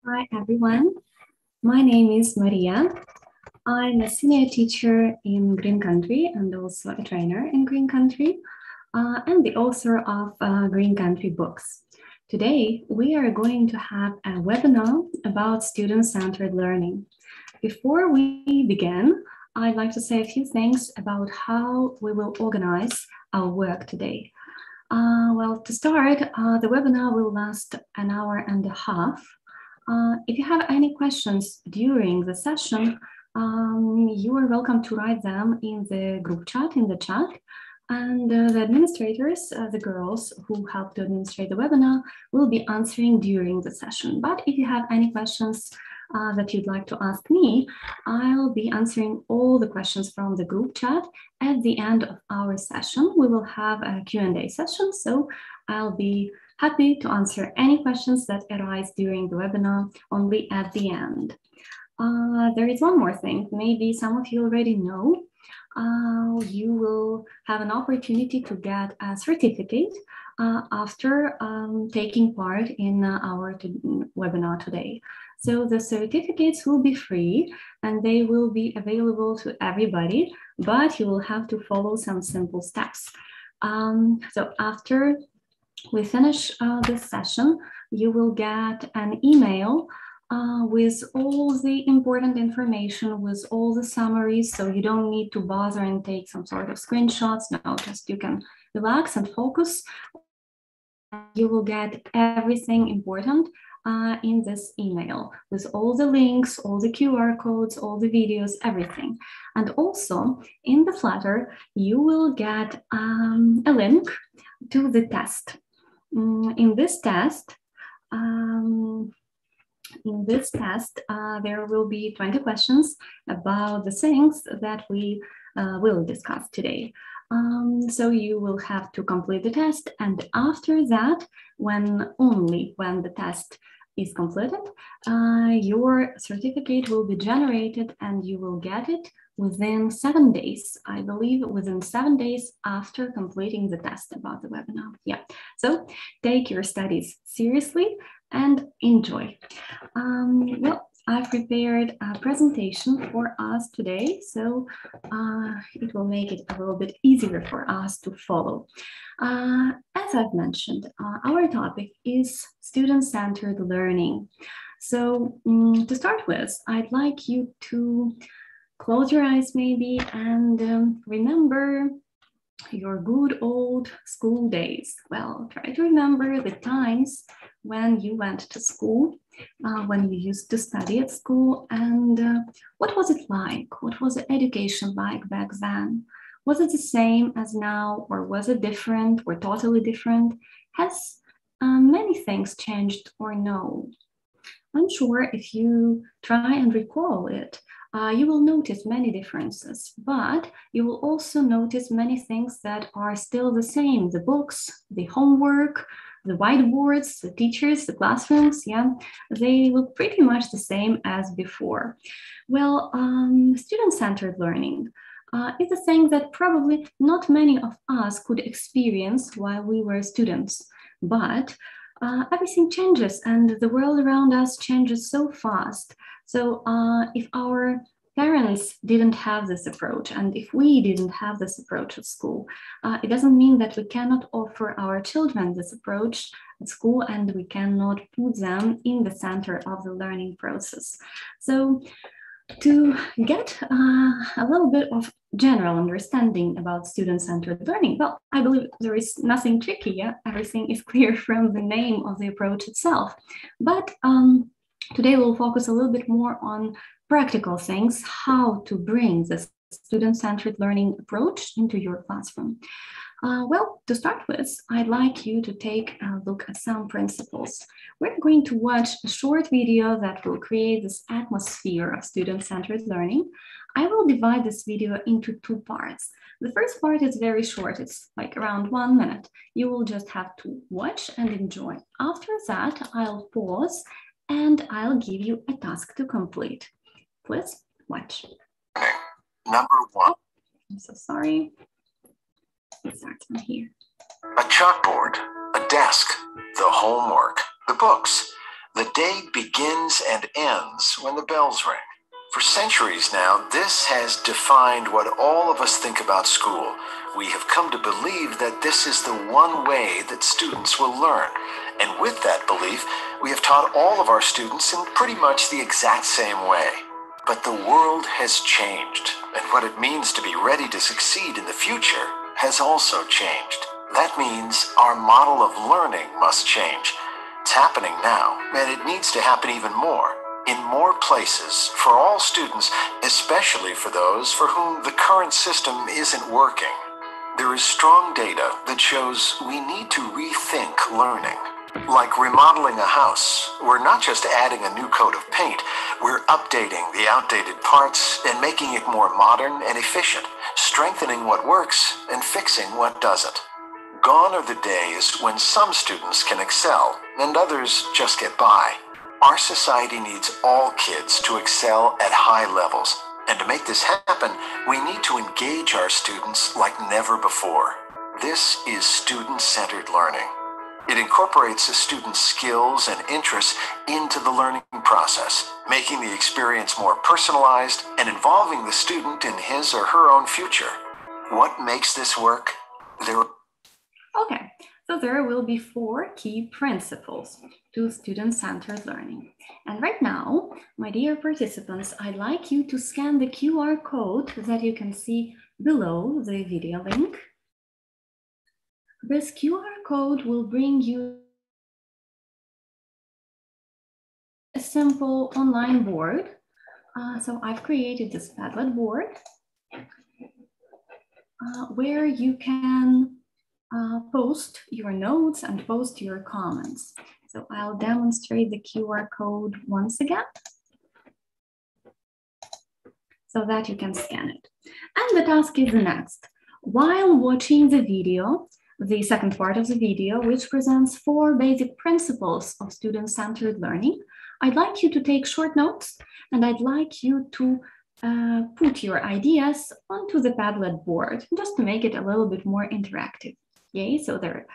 Hi, everyone. My name is Maria. I'm a senior teacher in Green Country and also a trainer in Green Country and the author of Green Country books. Today, we are going to have a webinar about student-centered learning. Before we begin, I'd like to say a few things about how we will organize our work today. Well, to start, the webinar will last an hour and a half. If you have any questions during the session, you are welcome to write them in the group chat, in the chat. And the administrators, the girls who help to administrate the webinar, will be answering during the session. But if you have any questions that you'd like to ask me, I'll be answering all the questions from the group chat at the end of our session. We will have a Q&A session, so I'll be happy to answer any questions that arise during the webinar only at the end. There is one more thing, maybe some of you already know. You will have an opportunity to get a certificate after taking part in our webinar today. So the certificates will be free and they will be available to everybody, but you will have to follow some simple steps. So after we finish this session, you will get an email with all the important information, with all the summaries, so you don't need to bother and take some sort of screenshots. No, just you can relax and focus. You will get everything important in this email with all the links, all the QR codes, all the videos, everything. And also in the Flutter, you will get a link to the test. In this test, there will be 20 questions about the things that we will discuss today. So you will have to complete the test, and after that, only when the test is completed, your certificate will be generated and you will get it within 7 days. I believe within 7 days after completing the test about the webinar. Yeah, so take your studies seriously and enjoy. Well, I've prepared a presentation for us today, so it will make it a little bit easier for us to follow. As I've mentioned, our topic is student-centered learning. So to start with, I'd like you to close your eyes maybe and remember your good old school days. Well, try to remember the times when you went to school, when you used to study at school, and what was it like? What was the education like back then? Was it the same as now, or was it different or totally different? Has many things changed or no? I'm sure if you try and recall it, you will notice many differences, but you will also notice many things that are still the same. The books, the homework, the whiteboards, the teachers, the classrooms, yeah, they look pretty much the same as before. Well, student-centered learning is a thing that probably not many of us could experience while we were students, but everything changes and the world around us changes so fast. So if our parents didn't have this approach, and if we didn't have this approach at school, it doesn't mean that we cannot offer our children this approach at school and we cannot put them in the center of the learning process. So to get a little bit of general understanding about student-centered learning, well, I believe there is nothing tricky, yeah? Everything is clear from the name of the approach itself. But today we'll focus a little bit more on practical things, how to bring this student-centered learning approach into your classroom. Well, to start with, I'd like you to take a look at some principles. We're going to watch a short video that will create this atmosphere of student-centered learning. I will divide this video into 2 parts. The first part is very short, it's like around 1 minute. You will just have to watch and enjoy. After that, I'll pause and I'll give you a task to complete. Please watch. Number 1. I'm so sorry. It starts from here. A chalkboard, a desk, the homework, the books, The day begins and ends when the bells ring. For centuries now, this has defined what all of us think about school. We have come to believe that this is the one way that students will learn. And with that belief, we have taught all of our students in pretty much the exact same way. But the world has changed, and what it means to be ready to succeed in the future has also changed. That means our model of learning must change. It's happening now, and it needs to happen even more. In more places, for all students, especially for those for whom the current system isn't working. There is strong data that shows we need to rethink learning. Like remodeling a house, we're not just adding a new coat of paint, we're updating the outdated parts and making it more modern and efficient, strengthening what works and fixing what doesn't. Gone are the days when some students can excel and others just get by. Our society needs all kids to excel at high levels. And to make this happen, we need to engage our students like never before. This is student-centered learning. It incorporates a student's skills and interests into the learning process, making the experience more personalized and involving the student in his or her own future. What makes this work? Okay, so there will be 4 key principles to student-centered learning. And right now, my dear participants, I'd like you to scan the QR code that you can see below the video link. This QR code will bring you a simple online board. So I've created this Padlet board where you can post your notes and post your comments. So I'll demonstrate the QR code once again so that you can scan it. And the task is the next. While watching the video, the second part of the video, which presents 4 basic principles of student-centered learning, I'd like you to take short notes, and I'd like you to put your ideas onto the Padlet board, just to make it a little bit more interactive. Okay, so there are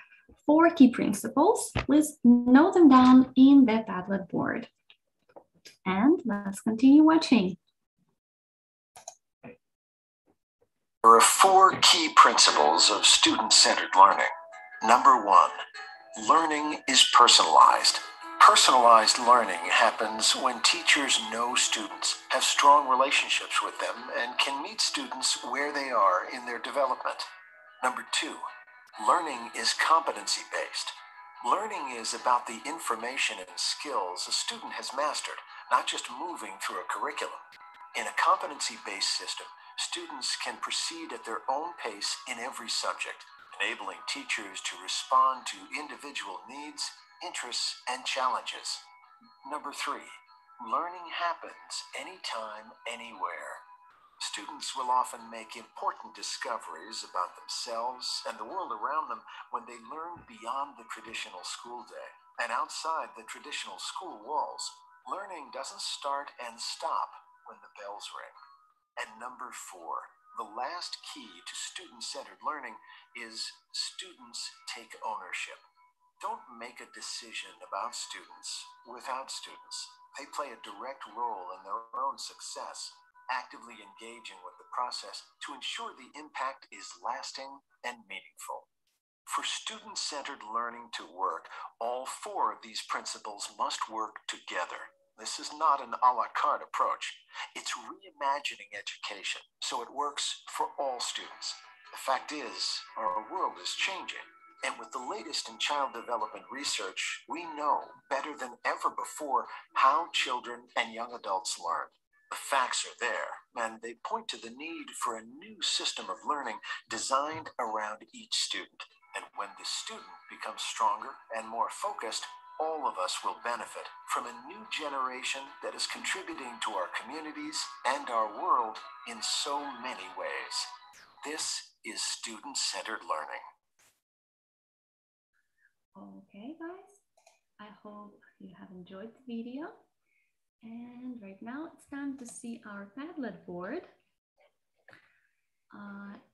4 key principles. Please note them down in the Padlet board. And let's continue watching. There are 4 key principles of student-centered learning. Number 1, learning is personalized. Personalized learning happens when teachers know students, have strong relationships with them, and can meet students where they are in their development. Number 2, learning is competency-based. Learning is about the information and skills a student has mastered, not just moving through a curriculum. In a competency-based system, students can proceed at their own pace in every subject, enabling teachers to respond to individual needs, interests, and challenges. Number 3, learning happens anytime, anywhere. Students will often make important discoveries about themselves and the world around them when they learn beyond the traditional school day. And outside the traditional school walls, learning doesn't start and stop when the bells ring. And number 4, the last key to student-centered learning is students take ownership. Don't make a decision about students without students. They play a direct role in their own success, actively engaging with the process to ensure the impact is lasting and meaningful. For student-centered learning to work, all 4 of these principles must work together. This is not an a la carte approach. It's reimagining education so it works for all students. The fact is, our world is changing. And with the latest in child development research, we know better than ever before how children and young adults learn. The facts are there, and they point to the need for a new system of learning designed around each student. And when the student becomes stronger and more focused, all of us will benefit from a new generation that is contributing to our communities and our world in so many ways. This is student-centered learning. Okay, guys, I hope you have enjoyed the video. And right now it's time to see our Padlet board.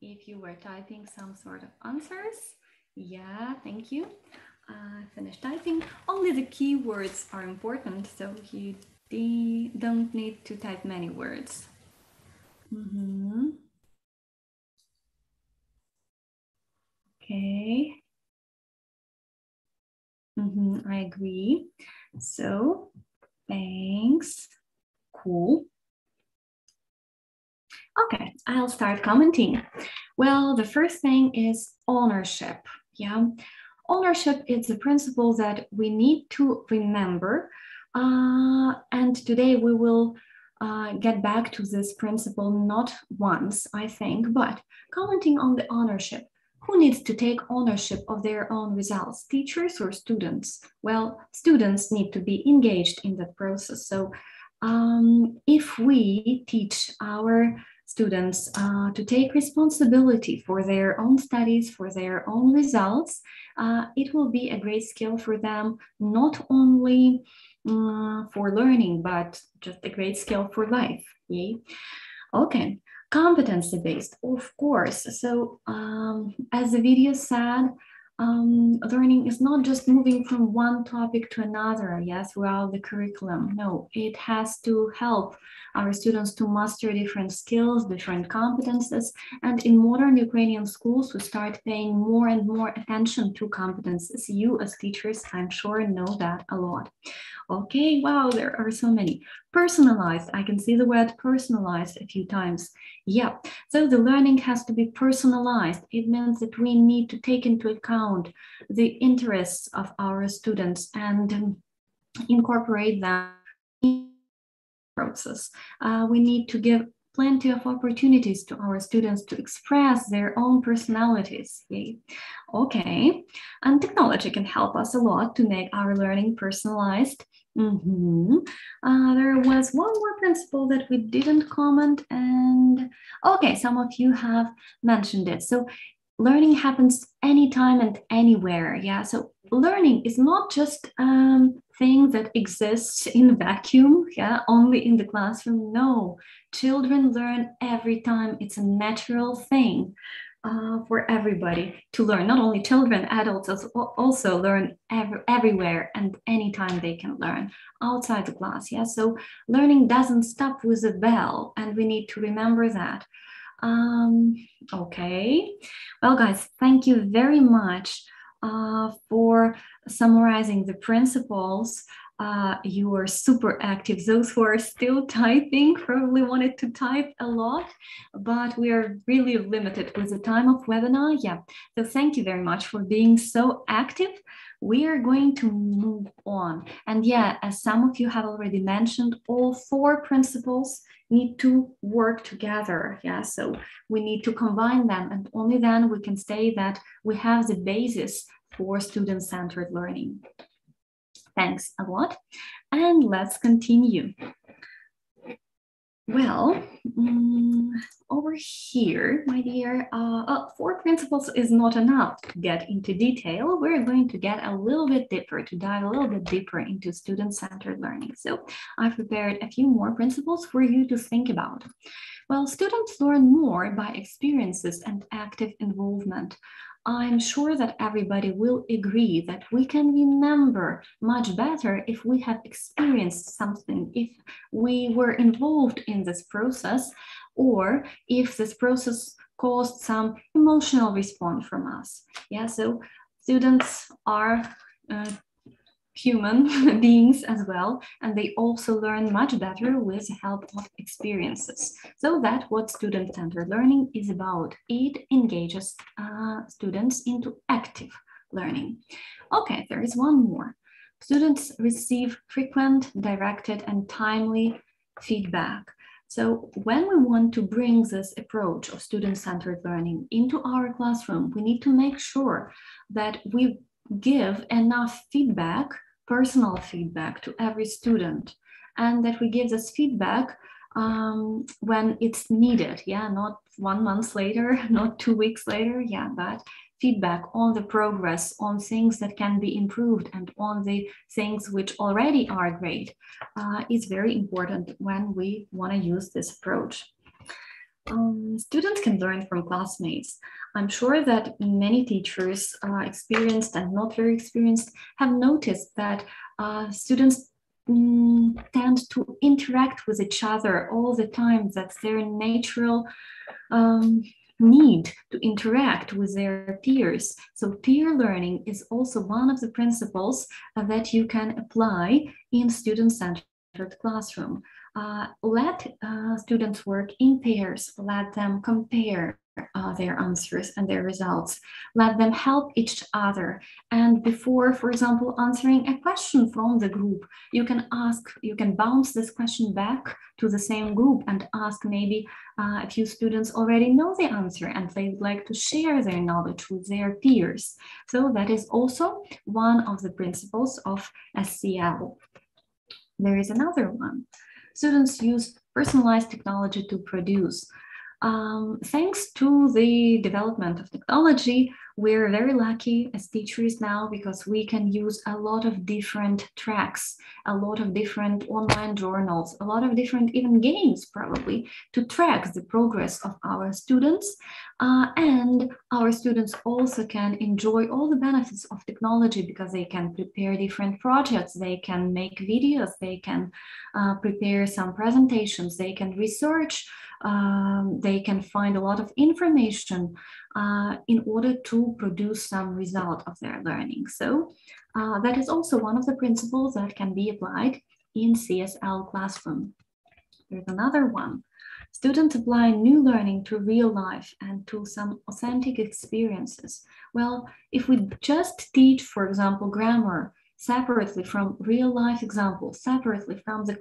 If you were typing some sort of answers, yeah, thank you. finished typing. Only the keywords are important, so you don't need to type many words. Okay. I agree. So, thanks. Cool. Okay, I'll start commenting. Well, the first thing is ownership. Yeah, ownership is the principle that we need to remember. And today we will get back to this principle not once, I think, but commenting on the ownership. Who needs to take ownership of their own results, teachers or students? Well, students need to be engaged in that process. So if we teach our students to take responsibility for their own studies, for their own results, it will be a great skill for them, not only for learning, but just a great skill for life. Yay? Okay. Competency-based, of course. So as the video said, learning is not just moving from one topic to another, throughout the curriculum. No, it has to help our students to master different skills, different competences. And in modern Ukrainian schools, we start paying more and more attention to competences. You as teachers, I'm sure, know that a lot. Okay, wow, there are so many. Personalized, I can see the word personalized a few times. Yeah, so the learning has to be personalized. It means that we need to take into account the interests of our students and incorporate them in the process. We need to give plenty of opportunities to our students to express their own personalities. Yay. Okay, and technology can help us a lot to make our learning personalized. There was one more principle that we didn't comment, and okay, some of you have mentioned it. So learning happens anytime and anywhere. Yeah, so learning is not just thing that exists in a vacuum, only in the classroom. No, children learn every time. It's a natural thing for everybody to learn. Not only children, adults also learn everywhere and anytime they can learn outside the class. So learning doesn't stop with a bell, and we need to remember that. Okay, well guys, thank you very much for summarizing the principles. You are super active. Those who are still typing probably wanted to type a lot, but we are really limited with the time of webinar. So thank you very much for being so active. We are going to move on. And as some of you have already mentioned, all 4 principles need to work together. So we need to combine them, and only then we can say that we have the basis for student-centered learning. Thanks a lot, and let's continue. Well, over here, my dear, 4 principles is not enough to get into detail. We're going to get a little bit deeper, to dive a little bit deeper into student-centered learning. So I've prepared a few more principles for you to think about. Well, students learn more by experiences and active involvement. I'm sure that everybody will agree that we can remember much better if we have experienced something, if we were involved in this process, or if this process caused some emotional response from us. So students are human beings as well, and they also learn much better with the help of experiences. So that's what student-centered learning is about. It engages students into active learning. Okay, there is one more. Students receive frequent, directed, and timely feedback. So when we want to bring this approach of student-centered learning into our classroom, we need to make sure that we give enough feedback, personal feedback, to every student, and that we give this feedback when it's needed. Not 1 month later, not 2 weeks later, but feedback on the progress, on things that can be improved, and on the things which already are great is very important when we want to use this approach. Students can learn from classmates. I'm sure that many teachers, experienced and not very experienced, have noticed that students tend to interact with each other all the time. That's their natural need to interact with their peers. So peer learning is also one of the principles that you can apply in student-centered classroom. Let students work in pairs, let them compare their answers and their results, let them help each other. And before, for example, answering a question from the group, you can bounce this question back to the same group and ask. Maybe a few students already know the answer and they'd like to share their knowledge with their peers. So that is also one of the principles of SCL. There is another one. Students use personalized technology to produce. Thanks to the development of technology, we're very lucky as teachers now because we can use a lot of different tracks, a lot of different online journals, a lot of different even games probably to track the progress of our students. And our students also can enjoy all the benefits of technology because they can prepare different projects, they can make videos, they can prepare some presentations, they can research, they can find a lot of information in order to produce some result of their learning. So that is also one of the principles that can be applied in CSL classroom. There's another one. Students apply new learning to real life and to some authentic experiences. Well, if we just teach, for example, grammar separately from real life examples, separately from the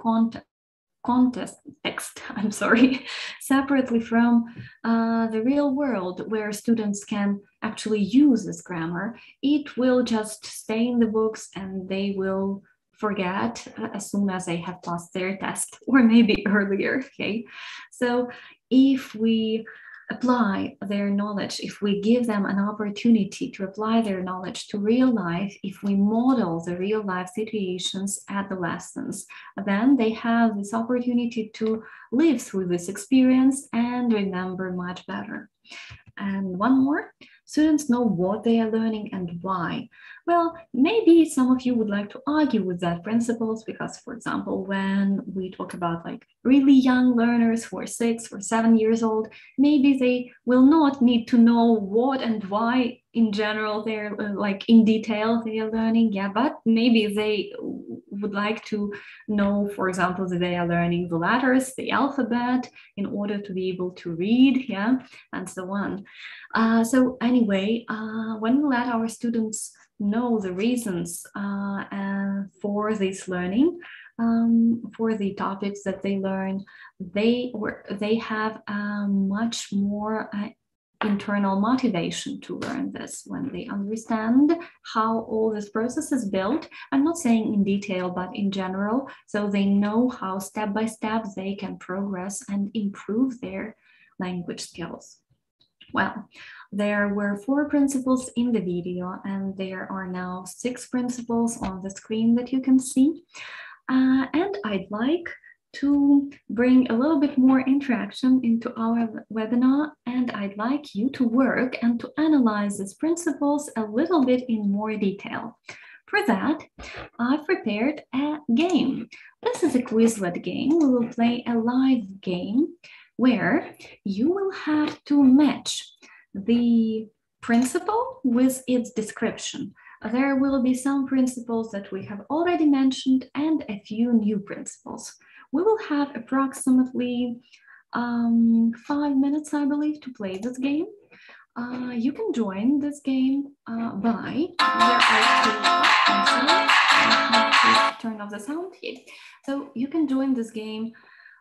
separately from the real world where students can actually use this grammar, it will just stay in the books and they will forget as soon as they have passed their test, or maybe earlier, okay? So if we apply their knowledge, if we give them an opportunity to apply their knowledge to real life, if we model the real life situations at the lessons, then they have this opportunity to live through this experience and remember much better. And one more, students know what they are learning and why. Well, maybe some of you would like to argue with that principles because, for example, when we talk about like really young learners who are 6 or 7 years old, maybe they will not need to know what and why in general they're like in detail they are learning, yeah, but maybe they would like to know, for example, that they are learning the letters, the alphabet in order to be able to read, yeah, and so on. So anyway, when we let our students know the reasons for this learning, for the topics that they learn, they have much more internal motivation to learn this when they understand how all this process is built. I'm not saying in detail, but in general, so they know how step by step they can progress and improve their language skills. Well, there were 4 principles in the video, and there are now 6 principles on the screen that you can see. And I'd like to bring a little bit more interaction into our webinar, and I'd like you to work and to analyze these principles a little bit in more detail. For that, I've prepared a game. This is a Quizlet game. We will play a live game where you will have to match the principle with its description. There will be some principles that we have already mentioned and a few new principles. We will have approximately 5 minutes, I believe, to play this game. You can join this game by, turn off the sound here. So you can join this game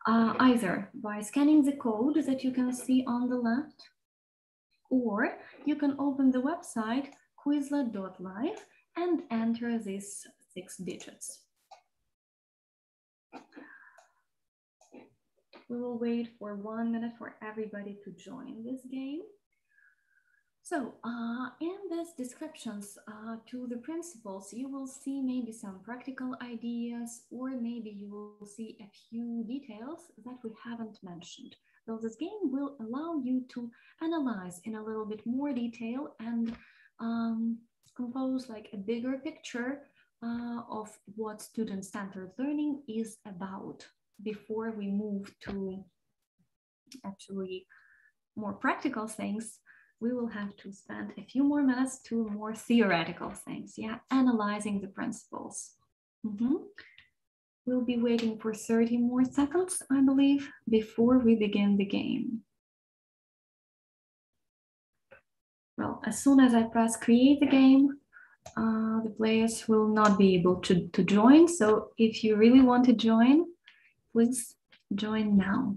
either by scanning the code that you can see on the left, or you can open the website quizlet.live and enter these 6 digits. We will wait for 1 minute for everybody to join this game. So in these descriptions to the principles, you will see maybe some practical ideas, or maybe you will see a few details that we haven't mentioned. So this game will allow you to analyze in a little bit more detail and compose like a bigger picture of what student-centered learning is about before we move to actually more practical things. We will have to spend a few more minutes to more theoretical things, yeah, analyzing the principles. We'll be waiting for 30 more seconds, I believe, before we begin the game. Well, as soon as I press create the game, the players will not be able to join. So if you really want to join, please join now.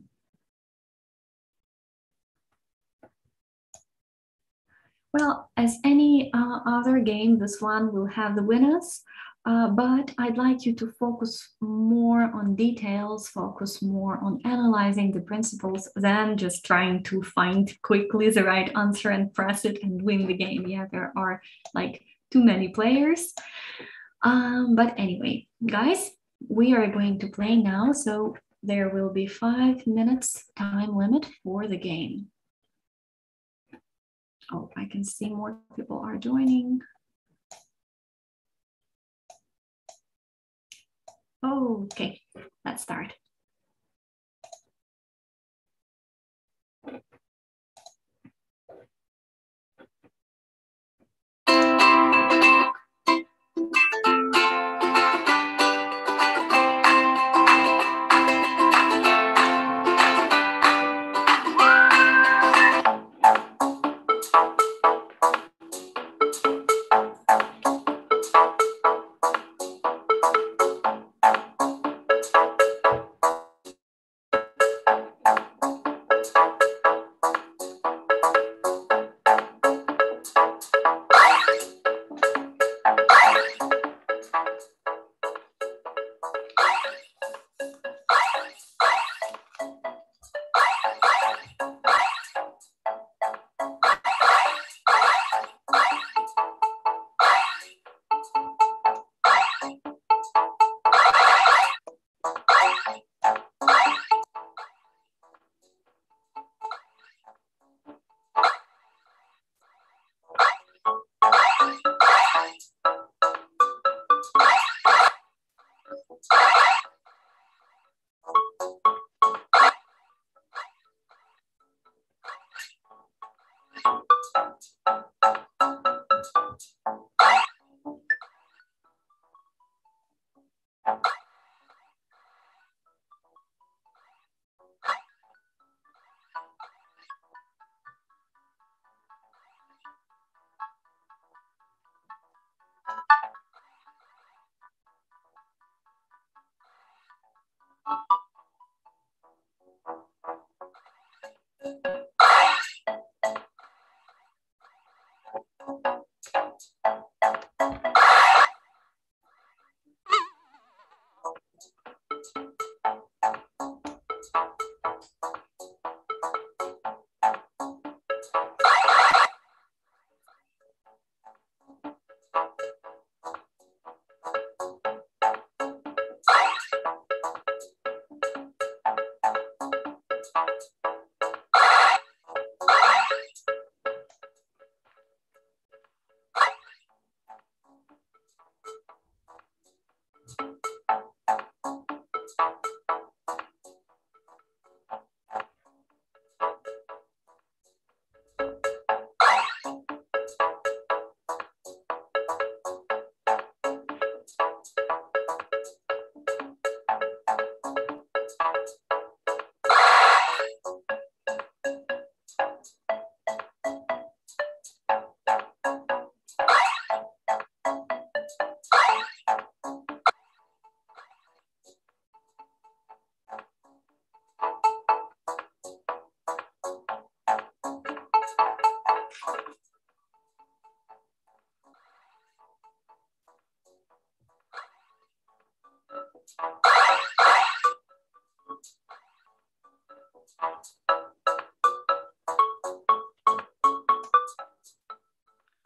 Well, as any other game, this one will have the winners, but I'd like you to focus more on details, focus more on analyzing the principles than just trying to find quickly the right answer and press it and win the game. Yeah, there are like too many players. But anyway, guys, we are going to play now. So there will be 5 minutes time limit for the game. Oh, I can see more people are joining. Okay, let's start.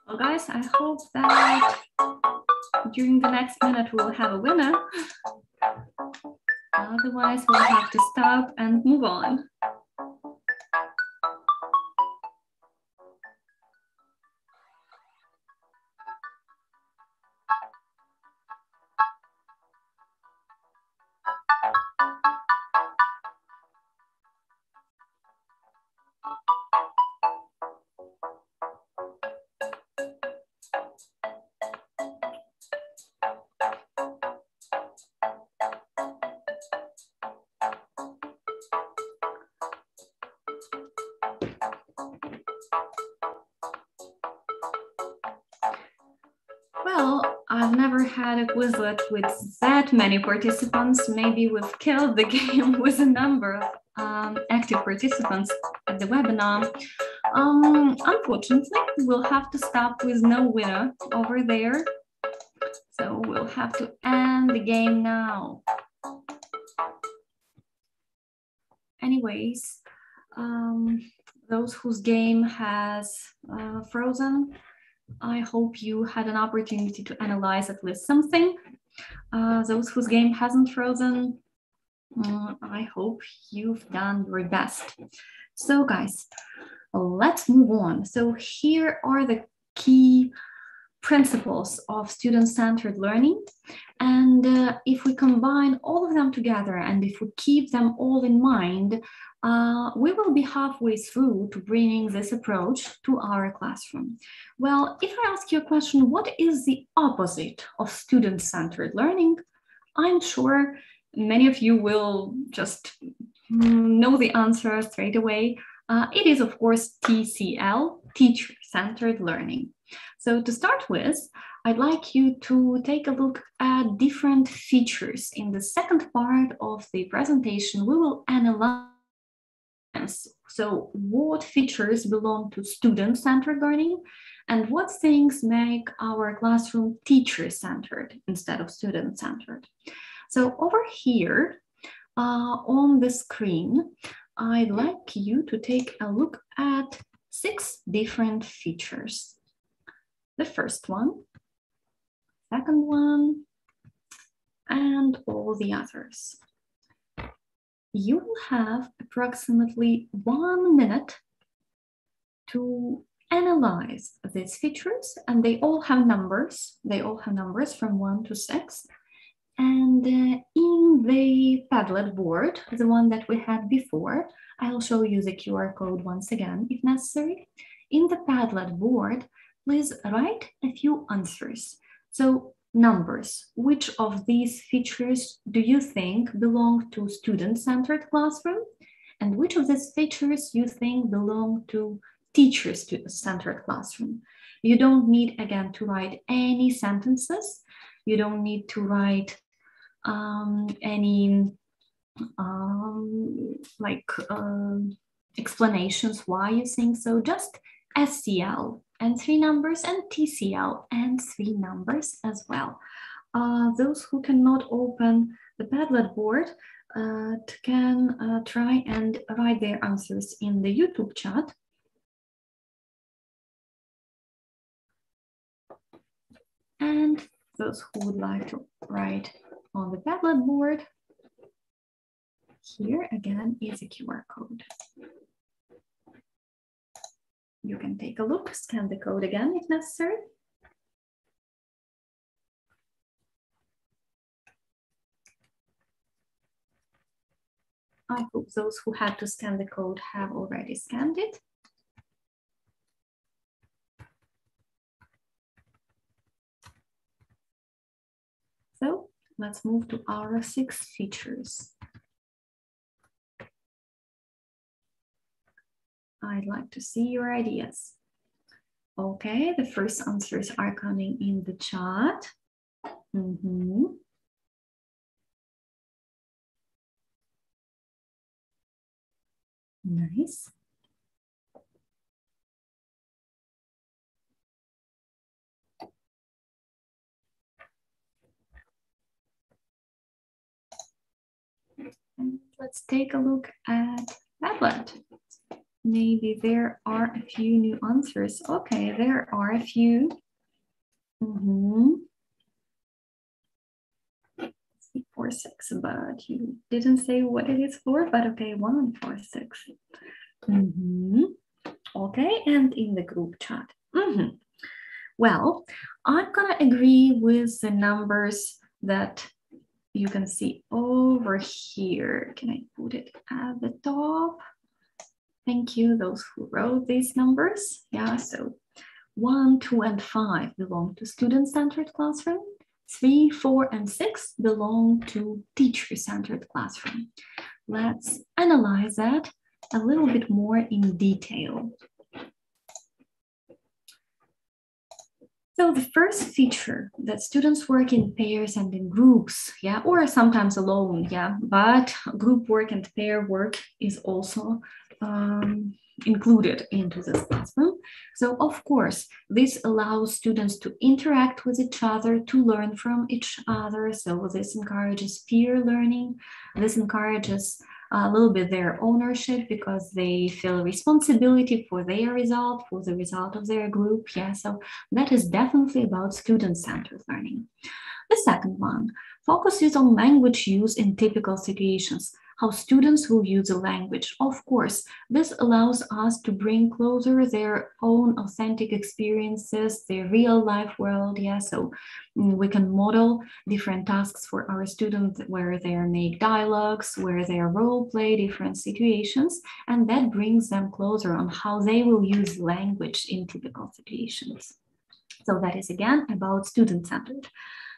Well, guys, I hope that during the next minute we'll have a winner. Otherwise, we'll have to stop and move on. have never had a Quizlet with that many participants. Maybe we've killed the game with a number of active participants at the webinar. Unfortunately, we'll have to stop with no winner over there. So we'll have to end the game now. Anyways, those whose game has frozen, I hope you had an opportunity to analyze at least something. Those whose game hasn't frozen, I hope you've done your best. So guys, let's move on. So here are the key principles of student-centered learning. And if we combine all of them together and if we keep them all in mind, we will be halfway through to bringing this approach to our classroom. Well, if I ask you a question, what is the opposite of student-centered learning? I'm sure many of you will just know the answer straight away. It is, of course, TCL, teacher-centered learning. So to start with, I'd like you to take a look at different features. In the second part of the presentation, we will analyze so what features belong to student-centered learning and what things make our classroom teacher-centered instead of student-centered. So over here on the screen, I'd like you to take a look at 6 different features. The first one, second one, and all the others. You will have approximately 1 minute to analyze these features, and they all have numbers. They all have numbers from 1 to 6. And in the Padlet board, the one that we had before, I'll show you the QR code once again, if necessary. In the Padlet board, please write a few answers. So numbers, which of these features do you think belong to student-centered classroom? And which of these features you think belong to teacher-centered classroom? You don't need, again, to write any sentences. You don't need to write any explanations why you think so. Just SCL and 3 numbers and TCL and 3 numbers as well. Those who cannot open the Padlet board can try and write their answers in the YouTube chat. And those who would like to write on the Padlet board, here again is a QR code. You can take a look, scan the code again if necessary. I hope those who had to scan the code have already scanned it. So let's move to our 6 features. I'd like to see your ideas. Okay, the first answers are coming in the chat. Nice. And let's take a look at Padlet. Maybe there are a few new answers. Okay, there are a few. 4, 6, but you didn't say what it is for, but okay, 1, 4, 6. Okay, and in the group chat. Well, I'm gonna agree with the numbers that you can see over here. Can I put it at the top? Thank you, those who wrote these numbers. Yeah, so 1, 2, and 5 belong to student-centered classroom. 3, 4, and 6 belong to teacher-centered classroom. Let's analyze that a little bit more in detail. So the first feature that students work in pairs and in groups, yeah, or sometimes alone, yeah, but group work and pair work is also included into this classroom. So of course, this allows students to interact with each other, to learn from each other. So this encourages peer learning. This encourages a little bit their ownership because they feel responsibility for their result, for the result of their group. Yeah, so that is definitely about student-centered learning. The second one focuses on language use in typical situations, how students will use the language. Of course, this allows us to bring closer their own authentic experiences, their real life world. Yeah, so we can model different tasks for our students where they make dialogues, where they role play different situations, and that brings them closer on how they will use language in typical situations. So that is again about student-centered.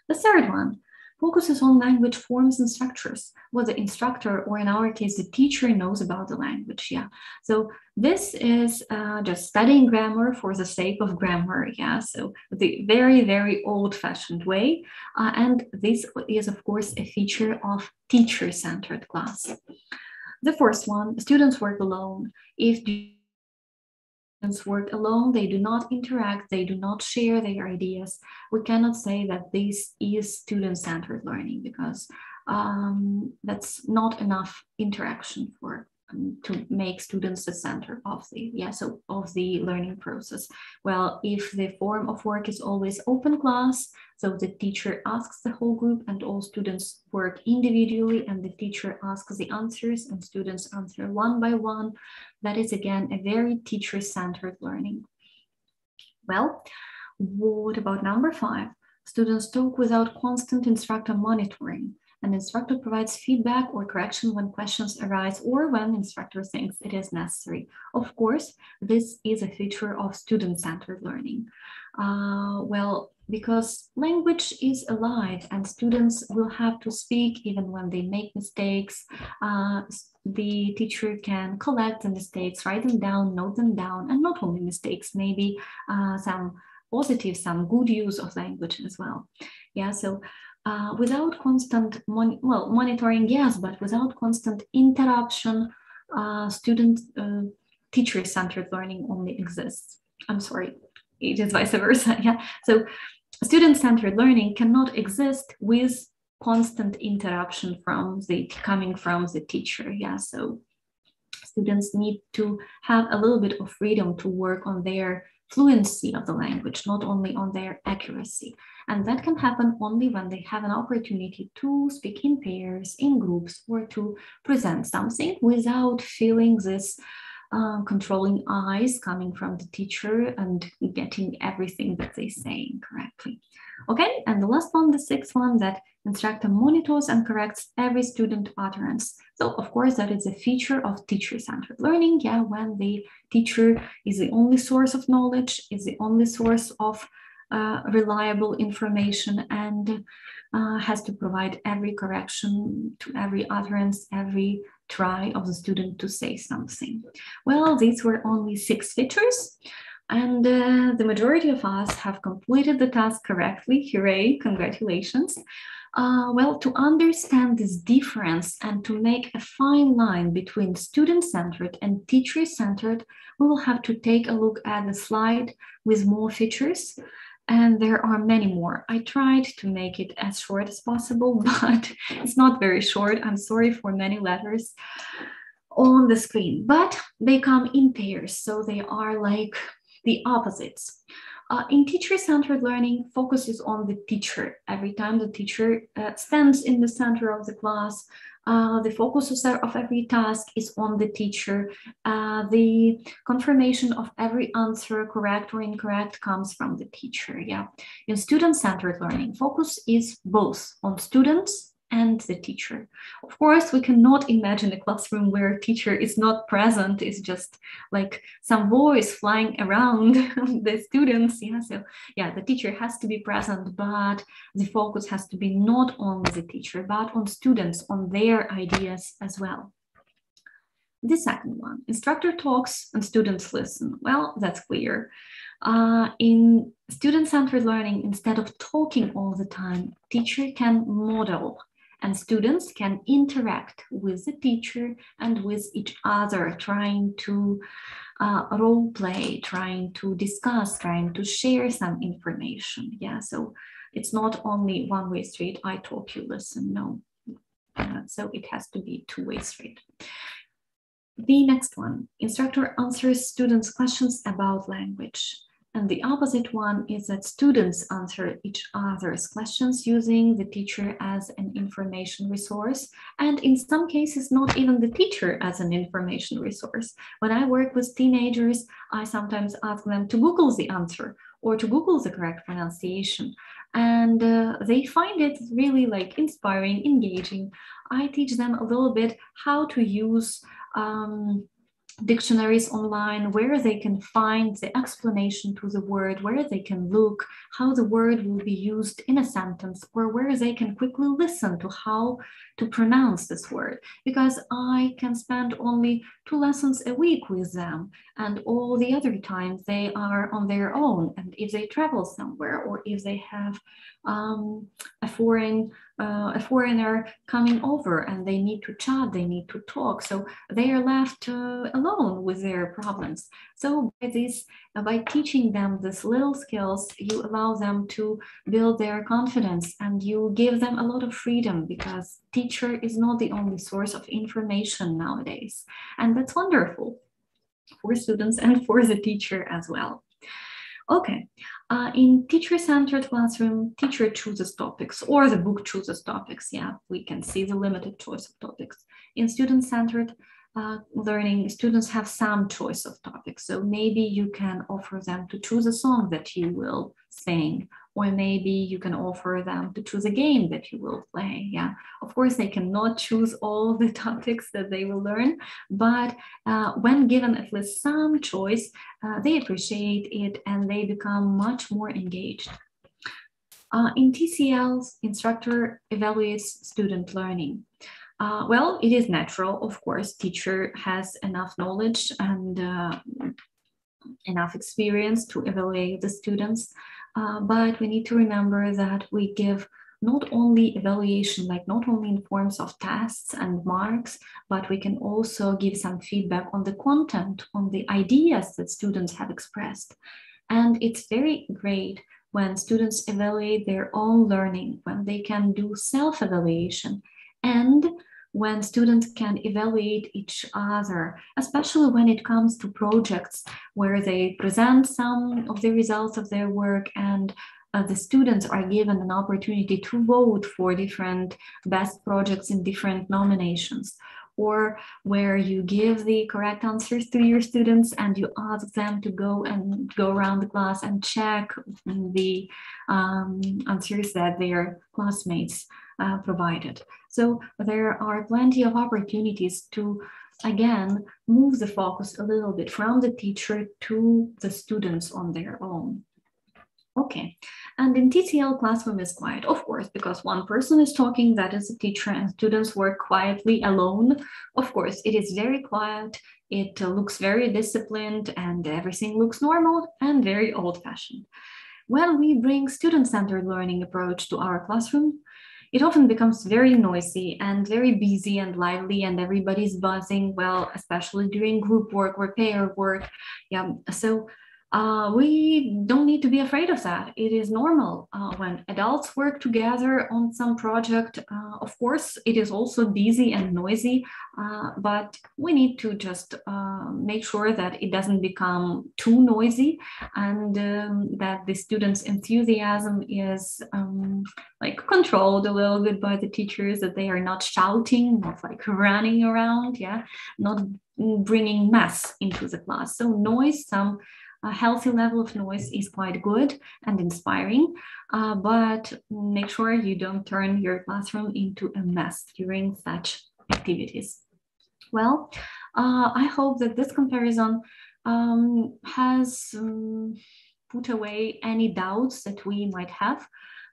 The third one focuses on language forms and structures, what the instructor, or in our case, the teacher, knows about the language. Yeah, so this is just studying grammar for the sake of grammar. Yeah, so the very, very old-fashioned way. And this is, of course, a feature of teacher-centered class. The first one, students work alone. If students work alone, they do not interact, they do not share their ideas, we cannot say that this is student-centered learning because that's not enough interaction for to make students the center of the learning process. Well, if the form of work is always open class, so the teacher asks the whole group and all students work individually and the teacher asks the answers and students answer one by one, that is again a very teacher-centered learning. Well, what about number 5? Students talk without constant instructor monitoring. An instructor provides feedback or correction when questions arise or when instructor thinks it is necessary. Of course, this is a feature of student-centered learning. Well, because language is alive and students will have to speak even when they make mistakes. The teacher can collect the mistakes, write them down, note them down, and not only mistakes, maybe some positive, some good use of language as well. Yeah, so without constant monitoring, yes, but without constant interruption, teacher-centered learning only exists. I'm sorry, it is vice versa. Yeah, so student-centered learning cannot exist with constant interruption coming from the teacher. Yeah, so students need to have a little bit of freedom to work on their fluency of the language, not only on their accuracy. And that can happen only when they have an opportunity to speak in pairs, in groups, or to present something without feeling this controlling eyes coming from the teacher and getting everything that they say correctly. Okay, and the last one, the 6th one, that instructor monitors and corrects every student utterance. So of course that is a feature of teacher-centered learning, yeah, when the teacher is the only source of knowledge, is the only source of reliable information and has to provide every correction to every utterance, every try of the student to say something. Well, these were only 6 features. And the majority of us have completed the task correctly. Hooray, congratulations. Well, to understand this difference and to make a fine line between student-centered and teacher-centered, we will have to take a look at the slide with more features. And there are many more. I tried to make it as short as possible, but it's not very short. I'm sorry for many letters on the screen, but they come in pairs. So they are like the opposites. In teacher-centered learning, focuses on the teacher. Every time the teacher stands in the center of the class, the focus of every task is on the teacher. The confirmation of every answer, correct or incorrect, comes from the teacher. Yeah. In student-centered learning, focus is both on students and the teacher. Of course, we cannot imagine a classroom where a teacher is not present, it's just like some voice flying around the students. Yeah, so yeah, the teacher has to be present, but the focus has to be not on the teacher, but on students, on their ideas as well. The second one, instructor talks and students listen. Well, that's clear. In student-centered learning, instead of talking all the time, teacher can model and students can interact with the teacher and with each other, trying to role play, trying to discuss, trying to share some information. Yeah, so it's not only one-way street, I talk, you listen, no. So it has to be two-way street. The next one, instructor answers students' questions about language. And the opposite one is that students answer each other's questions using the teacher as an information resource. And in some cases, not even the teacher as an information resource. When I work with teenagers, I sometimes ask them to Google the answer or to Google the correct pronunciation. And they find it really like inspiring, engaging. I teach them a little bit how to use dictionaries online, where they can find the explanation to the word, where they can look, how the word will be used in a sentence, or where they can quickly listen to how to pronounce this word. Because I can spend only 2 lessons a week with them, and all the other times they are on their own. And if they travel somewhere, or if they have a foreigner coming over and they need to chat, they need to talk, so they are left alone with their problems. So by teaching them these little skills, you allow them to build their confidence and you give them a lot of freedom, because teacher is not the only source of information nowadays. And that's wonderful for students and for the teacher as well. Okay, in teacher-centered classroom, teacher chooses topics or the book chooses topics. Yeah, we can see the limited choice of topics. In student-centered learning, students have some choice of topics. So maybe you can offer them to choose a song that you will sing, or maybe you can offer them to choose a game that you will play. Yeah, of course, they cannot choose all the topics that they will learn, but when given at least some choice, they appreciate it and they become much more engaged. In TCL, instructor evaluates student learning. Well, it is natural, of course, teacher has enough knowledge and enough experience to evaluate the students, but we need to remember that we give not only evaluation, like not only in forms of tests and marks, but we can also give some feedback on the content, on the ideas that students have expressed. And it's very great when students evaluate their own learning, when they can do self-evaluation, and when students can evaluate each other, especially when it comes to projects where they present some of the results of their work and the students are given an opportunity to vote for different best projects in different nominations, or where you give the correct answers to your students and you ask them to go around the class and check the answers that their classmates provided. So there are plenty of opportunities to, again, move the focus a little bit from the teacher to the students on their own. Okay, and in TCL, classroom is quiet, of course, because one person is talking, that is the teacher, and students work quietly alone. Of course, it is very quiet, it looks very disciplined, and everything looks normal and very old-fashioned. When we bring student-centered learning approach to our classroom, it often becomes very noisy and very busy and lively, and everybody's buzzing, well, especially during group work or pair work. Yeah, so we don't need to be afraid of that. It is normal when adults work together on some project. Of course, it is also busy and noisy, but we need to just make sure that it doesn't become too noisy, and that the students' enthusiasm is like controlled a little bit by the teachers, that they are not shouting, not like running around, yeah, not bringing mess into the class. So noise, a healthy level of noise is quite good and inspiring, but make sure you don't turn your classroom into a mess during such activities. Well, I hope that this comparison has put away any doubts that we might have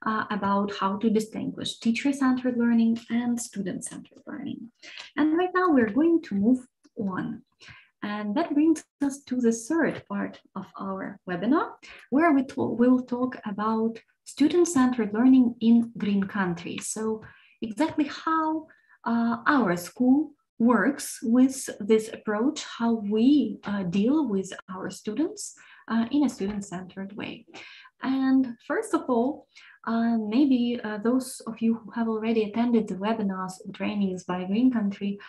about how to distinguish teacher-centered learning and student-centered learning. And right now we're going to move on. And that brings us to the third part of our webinar, where we'll talk about student-centered learning in green countries. So exactly how our school works with this approach, how we deal with our students in a student-centered way. And first of all, maybe those of you who have already attended the webinars or trainings by Green Country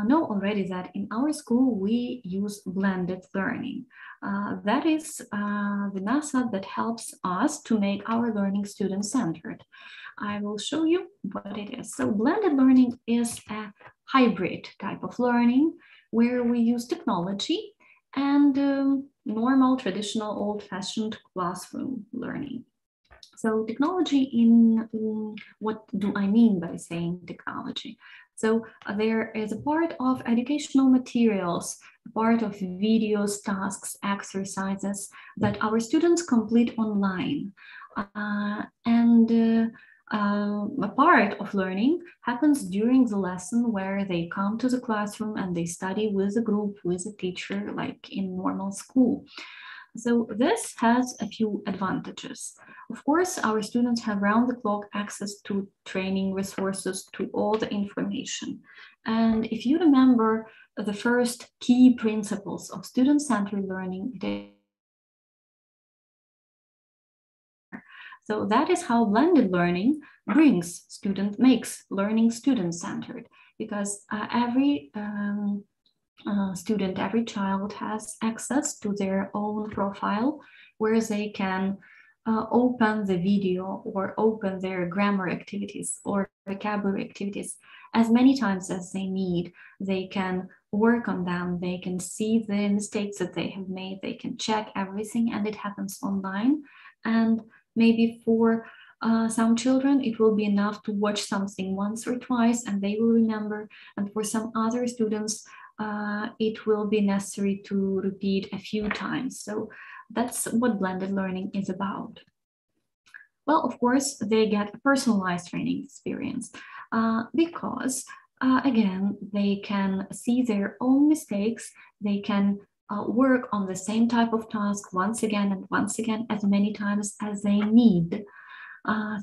know already that in our school we use blended learning. That is the method that helps us to make our learning student-centered. I will show you what it is. So blended learning is a hybrid type of learning where we use technology and normal, traditional, old-fashioned classroom learning. So technology what do I mean by saying technology? So there is a part of educational materials, a part of videos, tasks, exercises that our students complete online. A part of learning happens during the lesson where they come to the classroom and they study with a group, with a teacher, like in normal school. So this has a few advantages. Of course, our students have round-the-clock access to training resources, to all the information. And if you remember the first key principles of student-centered learning, so that is how blended learning makes learning student-centered, because every student, every child has access to their own profile where they can open the video or open their grammar activities or vocabulary activities as many times as they need. They can work on them, they can see the mistakes that they have made, they can check everything, and it happens online. And maybe for some children, it will be enough to watch something once or twice and they will remember. And for some other students, it will be necessary to repeat a few times. So that's what blended learning is about. Well, of course, they get a personalized training experience because, again, they can see their own mistakes. They can work on the same type of task once again and once again as many times as they need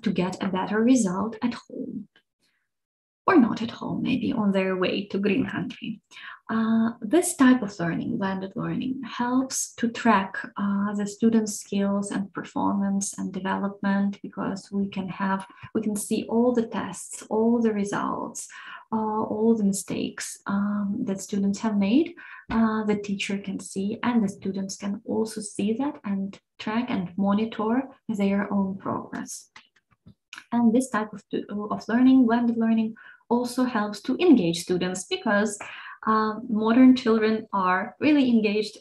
to get a better result at home. Or not at home, maybe on their way to Green Country. This type of learning, blended learning, helps to track the students' skills and performance and development, because we can see all the tests, all the results, all the mistakes that students have made. The teacher can see, and the students can also see that and track and monitor their own progress. And this type of learning, blended learning, also helps to engage students, because modern children are really engaged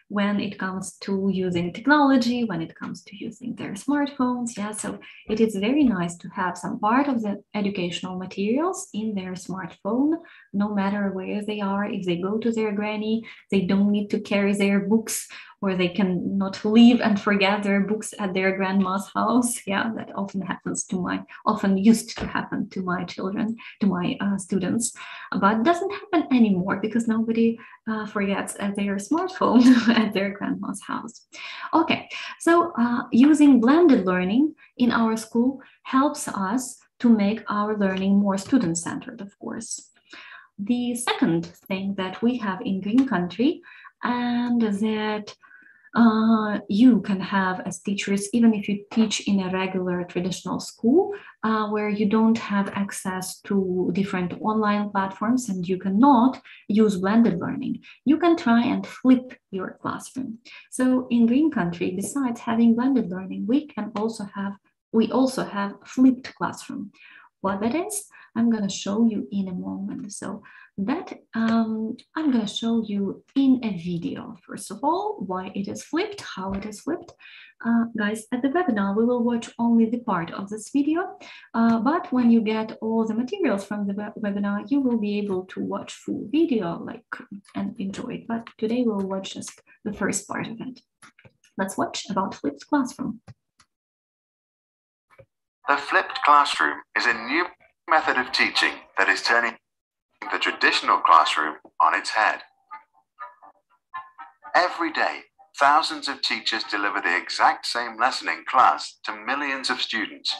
when it comes to using technology, when it comes to using their smartphones. Yeah, so it is very nice to have some part of the educational materials in their smartphone, no matter where they are. If they go to their granny, they don't need to carry their books, or they can not leave and forget their books at their grandma's house. Yeah, that often used to happen to my children, to my students, but doesn't happen anymore because nobody forgets their smartphone at their grandma's house. Okay, so using blended learning in our school helps us to make our learning more student-centered, of course. The second thing that we have in Green Country, and that you can have as teachers, even if you teach in a regular traditional school where you don't have access to different online platforms and you cannot use blended learning, you can try and flip your classroom. So in Green Country, besides having blended learning, we also have flipped classroom. What that is, I'm going to show you in a moment. So that I'm going to show you in a video. First of all, why it is flipped, how it is flipped. Guys, at the webinar, we will watch only the part of this video, but when you get all the materials from the webinar, you will be able to watch full video and enjoy it. But today we'll watch just the first part of it. Let's watch about flipped classroom. The flipped classroom is a new method of teaching that is turning the traditional classroom on its head. Every day, thousands of teachers deliver the exact same lesson in class to millions of students.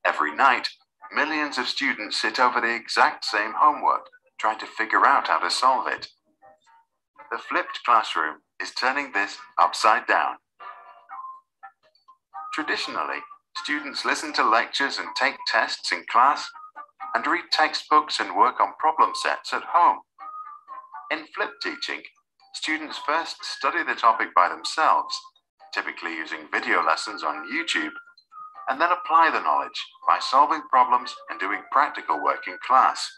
Every night, millions of students sit over the exact same homework, trying to figure out how to solve it. The flipped classroom is turning this upside down. Traditionally, students listen to lectures and take tests in class and read textbooks and work on problem sets at home. In flipped teaching, students first study the topic by themselves, typically using video lessons on YouTube, and then apply the knowledge by solving problems and doing practical work in class.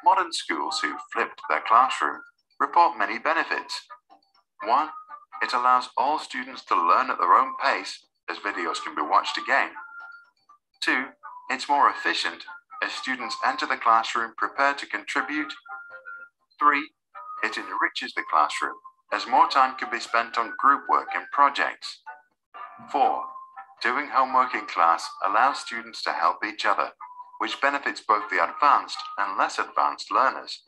Modern schools who flipped their classroom report many benefits. 1, it allows all students to learn at their own pace, as videos can be watched again. 2, it's more efficient, as students enter the classroom prepared to contribute. 3, it enriches the classroom, as more time can be spent on group work and projects. 4, doing homework in class allows students to help each other, which benefits both the advanced and less advanced learners.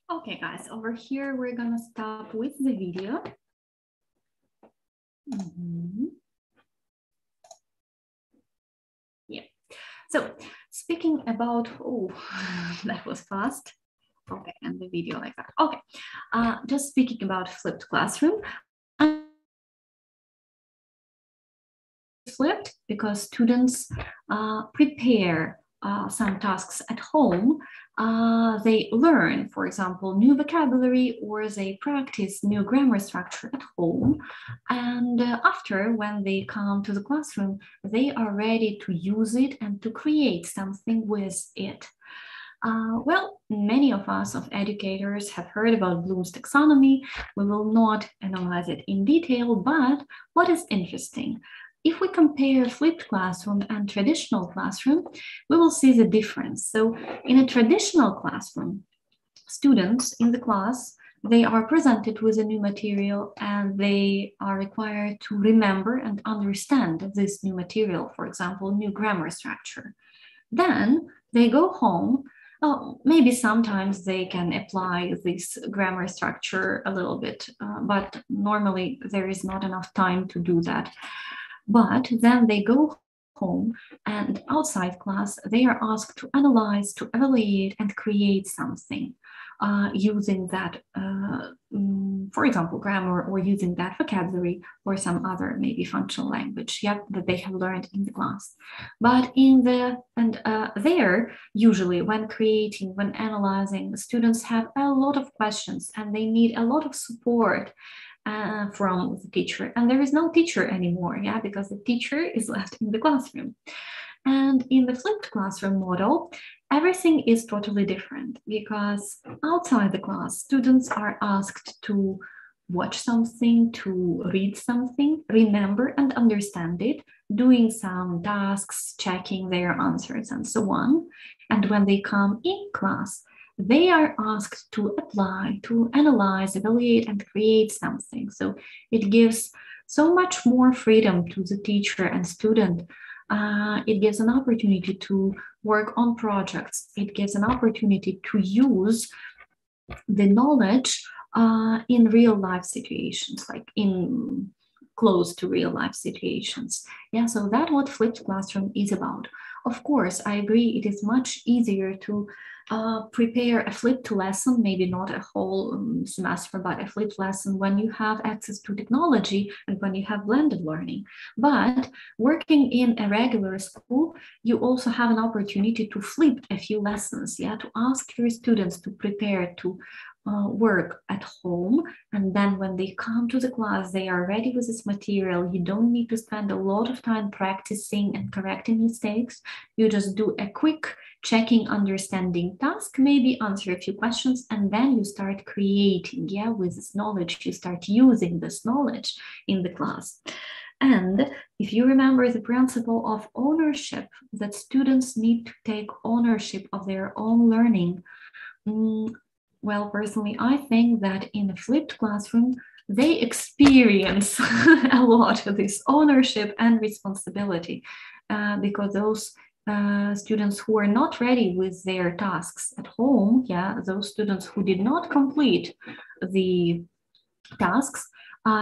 Okay, guys, over here we're gonna stop with the video. Yeah. So speaking about, oh, that was fast. Okay, and the video like that. Okay, just speaking about flipped classroom. Flipped because students prepare some tasks at home. They learn, for example, new vocabulary, or they practice new grammar structure at home. And after, when they come to the classroom, they are ready to use it and to create something with it. Well, many of us, of educators, have heard about Bloom's taxonomy. We will not analyze it in detail, but what is interesting, if we compare flipped classroom and traditional classroom, we will see the difference. So in a traditional classroom, students in the class, they are presented with a new material and they are required to remember and understand this new material, for example, new grammar structure. Then they go home. Maybe sometimes they can apply this grammar structure a little bit, but normally there is not enough time to do that. But then they go home, and outside class, they are asked to analyze, to evaluate, and create something using that, for example, grammar, or using that vocabulary, or some other maybe functional language, yeah, that they have learned in the class. But in the, there, usually when creating, when analyzing, the students have a lot of questions, and they need a lot of support from the teacher, and there is no teacher anymore, yeah, because the teacher is left in the classroom. And in the flipped classroom model, everything is totally different, because outside the class, students are asked to watch something, to read something, remember and understand it, doing some tasks, checking their answers, and so on. And when they come in class, they are asked to apply, to analyze, evaluate, and create something. So it gives so much more freedom to the teacher and student. It gives an opportunity to work on projects. It gives an opportunity to use the knowledge in real life situations, like in close to real life situations. Yeah, so that's what flipped classroom is about. Of course, I agree, it is much easier to prepare a flipped lesson, maybe not a whole semester, but a flipped lesson when you have access to technology and when you have blended learning. But working in a regular school, you also have an opportunity to flip a few lessons, yeah, to ask your students to prepare to work at home, and then when they come to the class, they are ready with this material. You don't need to spend a lot of time practicing and correcting mistakes. You just do a quick checking, understanding task, maybe answer a few questions, and then you start creating, yeah, with this knowledge. You start using this knowledge in the class. And if you remember the principle of ownership, that students need to take ownership of their own learning, well, personally, I think that in a flipped classroom, they experience a lot of this ownership and responsibility, because those students who are not ready with their tasks at home, yeah, those students who did not complete the tasks,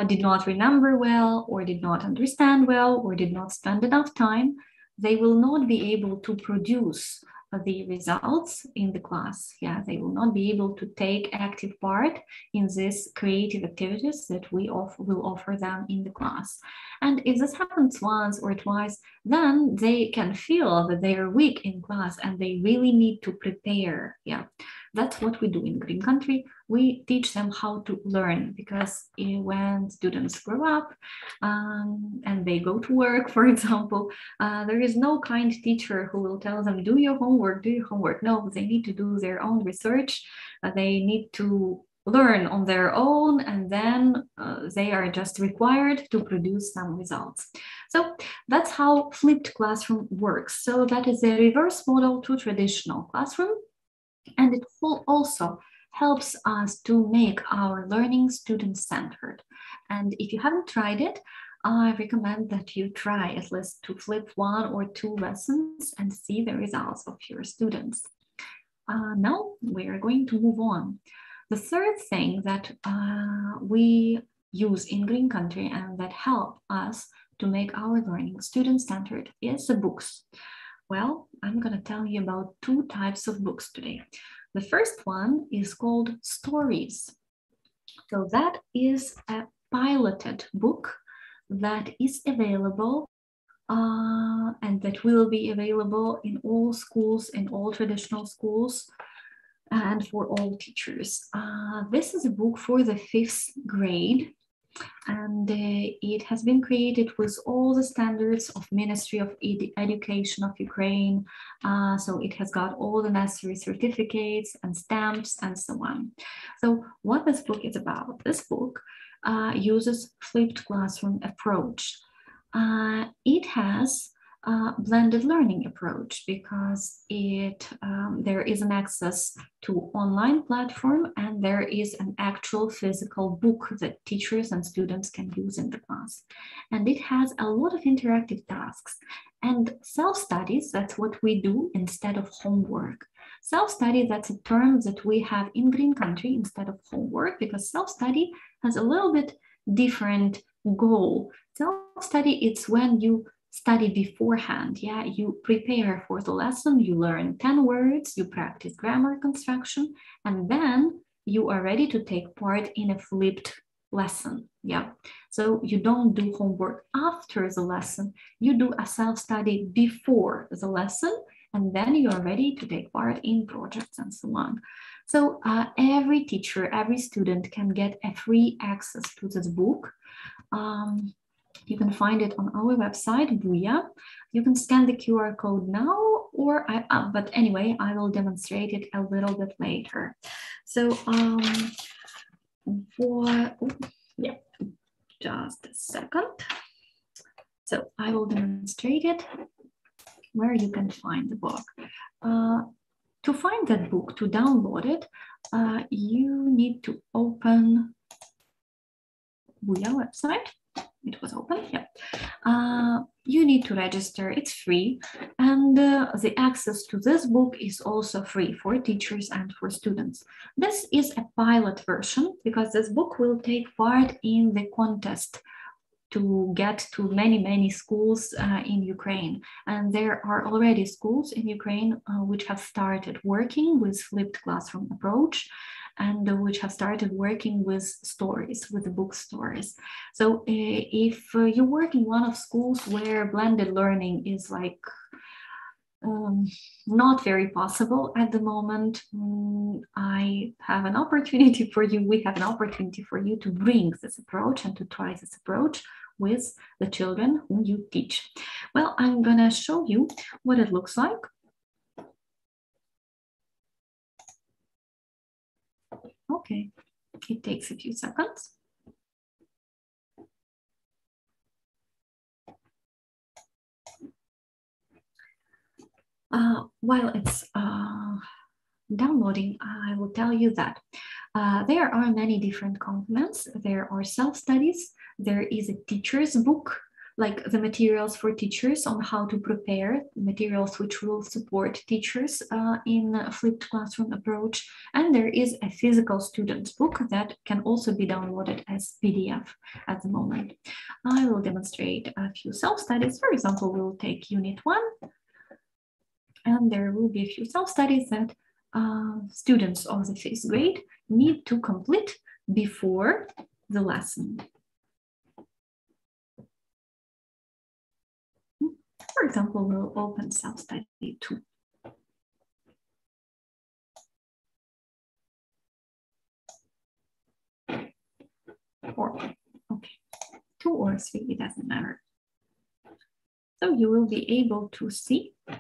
did not remember well, or did not understand well, or did not spend enough time, they will not be able to produce the results in the class. Yeah, they will not be able to take active part in these creative activities that we will offer them in the class. And if this happens once or twice, then they can feel that they are weak in class and they really need to prepare. Yeah, that's what we do in Green Country. We teach them how to learn, because when students grow up and they go to work, for example, there is no kind teacher who will tell them, do your homework, do your homework. No, they need to do their own research. They need to learn on their own, and then they are just required to produce some results. So that's how flipped classroom works. So that is a reverse model to traditional classroom, and it also helps us to make our learning student-centered. And if you haven't tried it, I recommend that you try at least to flip 1 or 2 lessons and see the results of your students. Now we are going to move on. The third thing that we use in Green Country and that help us to make our learning student-centered is the books. Well, I'm going to tell you about 2 types of books today. The first one is called Stories. So that is a piloted book that is available and that will be available in all schools, in all traditional schools, and for all teachers. This is a book for the 5th grade, and it has been created with all the standards of Ministry of Education of Ukraine. So it has got all the necessary certificates and stamps and so on. So what this book is about, this book uses flipped classroom approach. It has blended learning approach because there is an access to online platform, and there is an actual physical book that teachers and students can use in the class. And it has a lot of interactive tasks and self-studies. That's what we do instead of homework. Self-study, that's a term that we have in Green Country instead of homework, because self-study has a little bit different goal. Self-study, it's when you study beforehand. Yeah, you prepare for the lesson, you learn 10 words, you practice grammar construction, and then you are ready to take part in a flipped lesson. Yeah, so you don't do homework after the lesson, you do a self-study before the lesson, and then you are ready to take part in projects and so on. So every teacher, every student can get a free access to this book. You can find it on our website, Booyah. You can scan the QR code now, or but anyway, I will demonstrate it a little bit later. So yeah, just a second. So I will demonstrate it where you can find the book. To find that book, to download it, you need to open Booyah website. It was open, yeah. You need to register, it's free. And the access to this book is also free for teachers and for students. This is a pilot version because this book will take part in the contest to get to many schools in Ukraine. And there are already schools in Ukraine which have started working with flipped classroom approach, and which have started working with stories, with the book stories. So if you work in one of schools where blended learning is like not very possible at the moment, I have an opportunity for you, we have an opportunity for you to bring this approach and to try this approach with the children whom you teach. Well, I'm gonna show you what it looks like. Okay, it takes a few seconds. While it's downloading, I will tell you that there are many different components. There are self-studies, there is a teacher's book, like the materials for teachers on how to prepare, materials which will support teachers in a flipped classroom approach. And there is a physical student's book that can also be downloaded as PDF at the moment. I will demonstrate a few self-studies. For example, we'll take Unit 1, and there will be a few self-studies that students of the 5th grade need to complete before the lesson. For example, we'll open self-study 2. Or, okay, 2 or 3, it doesn't matter. So you will be able to see, oh,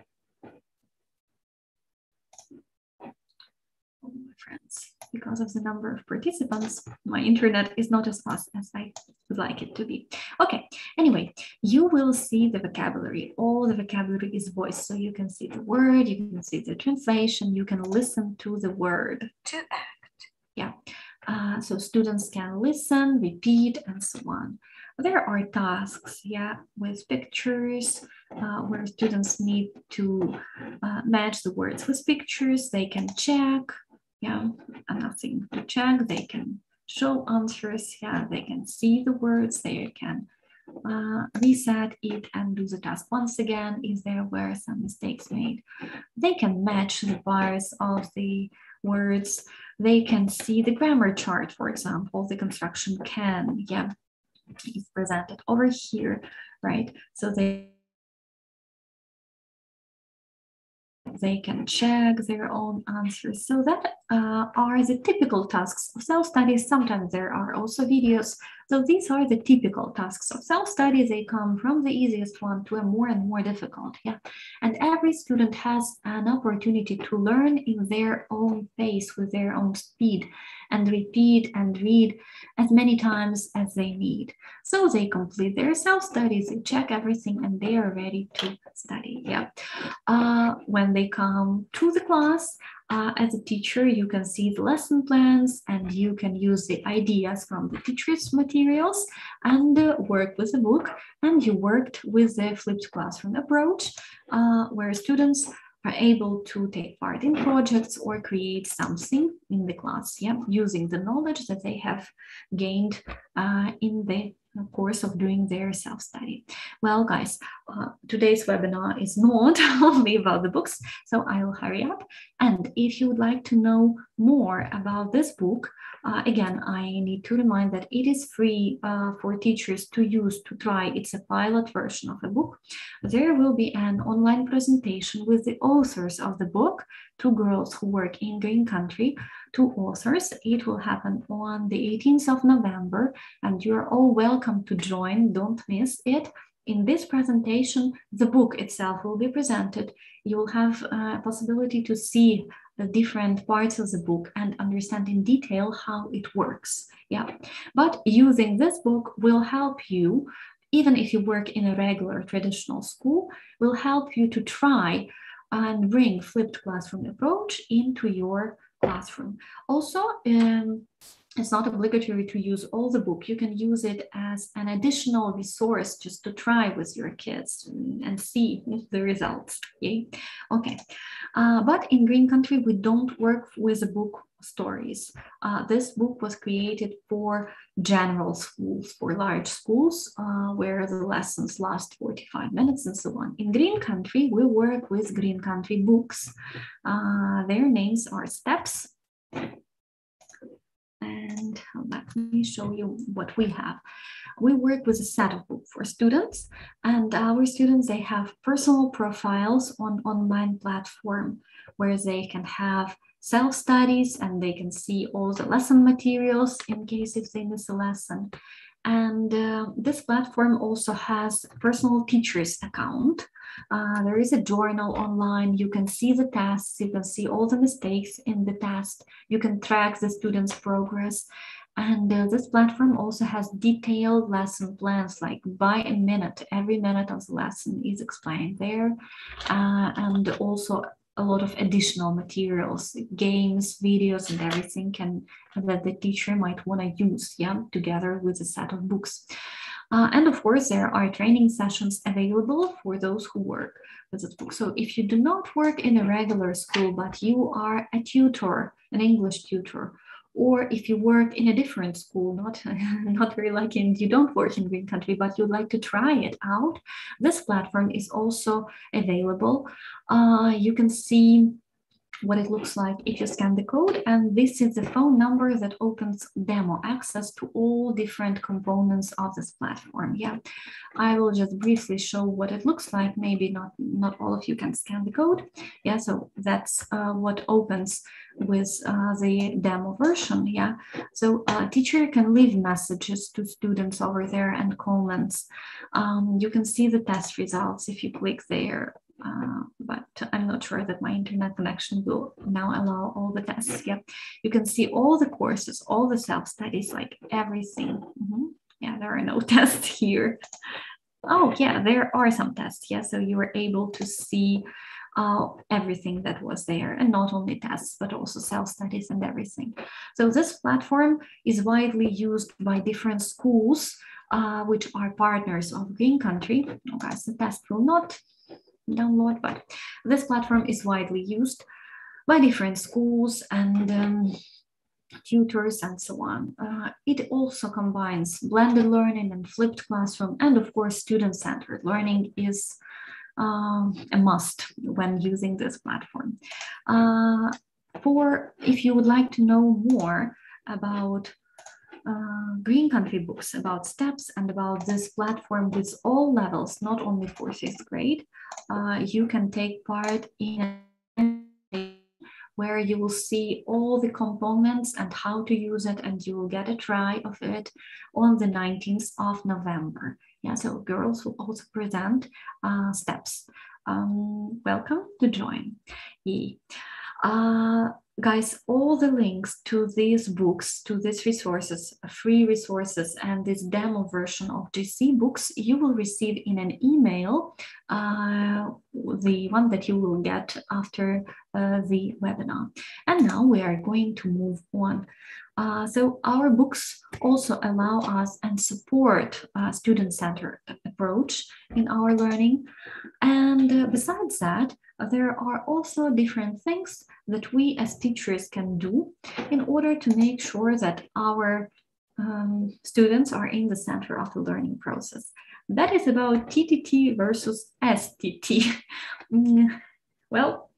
my friends, because of the number of participants, my internet is not as fast as I would like it to be. Okay, anyway, you will see the vocabulary. All the vocabulary is voiced, so you can see the word, you can see the translation, you can listen to the word. To act. Yeah, so students can listen, repeat, and so on. There are tasks, yeah, with pictures, where students need to match the words with pictures. They can check, yeah, nothing to check. They can show answers, yeah, they can see the words, they can reset it and do the task once again if there were some mistakes made. They can match the parts of the words. They can see the grammar chart, for example, the construction can, yeah, is presented over here, right? So they can check their own answers. So that are the typical tasks of self-study. Sometimes there are also videos. So these are the typical tasks of self-study. They come from the easiest one to a more and more difficult, yeah. And every student has an opportunity to learn in their own pace, with their own speed, and repeat and read as many times as they need. So they complete their self-studies, they check everything, and they are ready to study, yeah. When they come to the class, as a teacher, you can see the lesson plans, and you can use the ideas from the teacher's materials and work with the book. And you worked with the flipped classroom approach, where students are able to take part in projects or create something in the class, yeah, using the knowledge that they have gained in the course of doing their self-study. Well, guys, today's webinar is not only about the books, so I will hurry up. And if you would like to know more about this book, again, I need to remind that it is free for teachers to use, to try. It's a pilot version of a book. There will be an online presentation with the authors of the book, 2 girls who work in Green Country, 2 authors. It will happen on the 18th of November, and you're all welcome to join. Don't miss it. In this presentation, the book itself will be presented. You will have a possibility to see the different parts of the book and understand in detail how it works. Yeah, but using this book will help you, even if you work in a regular traditional school, will help you to try and bring flipped classroom approach into your classroom. Also, it's not obligatory to use all the book. You can use it as an additional resource just to try with your kids and see the results. Okay, okay. But in Green Country, we don't work with the book stories. This book was created for general schools, for large schools, where the lessons last 45 minutes and so on. In Green Country, we work with Green Country books. Their names are Steps. And let me show you what we have. We work with a set of books for students, and our students, they have personal profiles on online platform where they can have self-studies and they can see all the lesson materials in case if they miss a lesson. And this platform also has a personal teacher's account. There is a journal online. You can see the tasks. You can see all the mistakes in the task. You can track the student's progress. And this platform also has detailed lesson plans, like by a minute. Every minute of the lesson is explained there. And also a lot of additional materials, games, videos, and everything that the teacher might want to use, yeah, together with a set of books. And of course, there are training sessions available for those who work with this book. So if you do not work in a regular school, but you are a tutor, an English tutor, or if you work in a different school, not very lucky and you don't work in Green Country, but you'd like to try it out, this platform is also available. You can see what it looks like if you scan the code, and this is the phone number that opens demo access to all different components of this platform. Yeah, I will just briefly show what it looks like. Maybe not all of you can scan the code. Yeah, so that's what opens with the demo version. Yeah, so a teacher can leave messages to students over there and comments. You can see the test results if you click there. But I'm not sure that my internet connection will now allow all the tests. Yeah, you can see all the courses, all the self-studies, like everything. Yeah, there are no tests here. Oh, yeah, there are some tests. Yeah, so you were able to see everything that was there, and not only tests, but also self-studies and everything. So this platform is widely used by different schools, which are partners of Green Country. Oh, guys, the test will not download, but this platform is widely used by different schools and tutors and so on. It also combines blended learning and flipped classroom, and of course student-centered learning is a must when using this platform. If you would like to know more about Green Country books, about steps, and about this platform with all levels, not only for 5th grade, you can take part in a where you will see all the components and how to use it, and you will get a try of it on the 19th of November. Yeah, so girls will also present steps. Welcome to join. Guys, all the links to these books, to these resources, free resources, and this demo version of GC books, you will receive in an email, the one that you will get after the webinar. And now we are going to move on. So our books also allow us and support a student-centered approach in our learning. And besides that, there are also different things that we as teachers can do in order to make sure that our students are in the center of the learning process. That is about TTT versus STT. Well,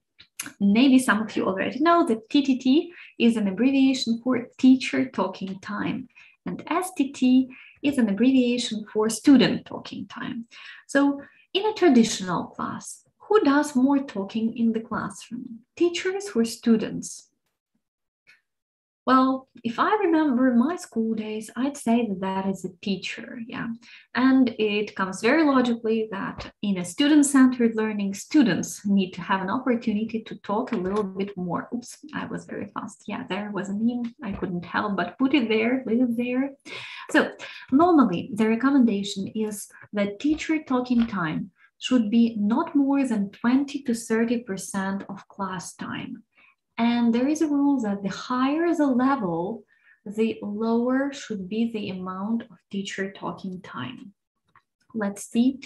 maybe some of you already know that TTT is an abbreviation for teacher talking time, and STT is an abbreviation for student talking time. So in a traditional class, who does more talking in the classroom, teachers or students? Well, if I remember my school days, I'd say that that is a teacher, yeah. And it comes very logically that in a student-centered learning, students need to have an opportunity to talk a little bit more. Oops, I was very fast. Yeah, there was a meme. I couldn't help but put it there, leave it there. So normally the recommendation is that teacher talking time should be not more than 20 to 30% of class time. And there is a rule that the higher the level, the lower should be the amount of teacher talking time. Let's see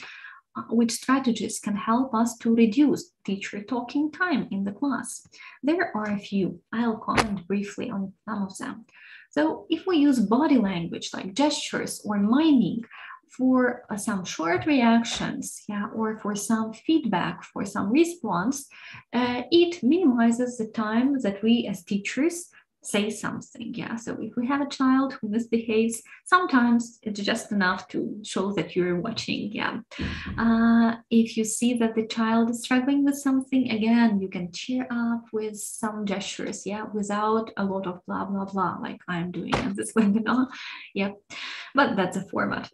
which strategies can help us to reduce teacher talking time in the class. There are a few. I'll comment briefly on some of them. So if we use body language like gestures or miming, for some short reactions, yeah, or for some feedback, for some response, it minimizes the time that we as teachers say something, yeah. So if we have a child who misbehaves, sometimes it's just enough to show that you're watching, yeah. If you see that the child is struggling with something, again, you can cheer up with some gestures, yeah, without a lot of blah, blah, blah, like I'm doing in this webinar, yeah. But that's a format.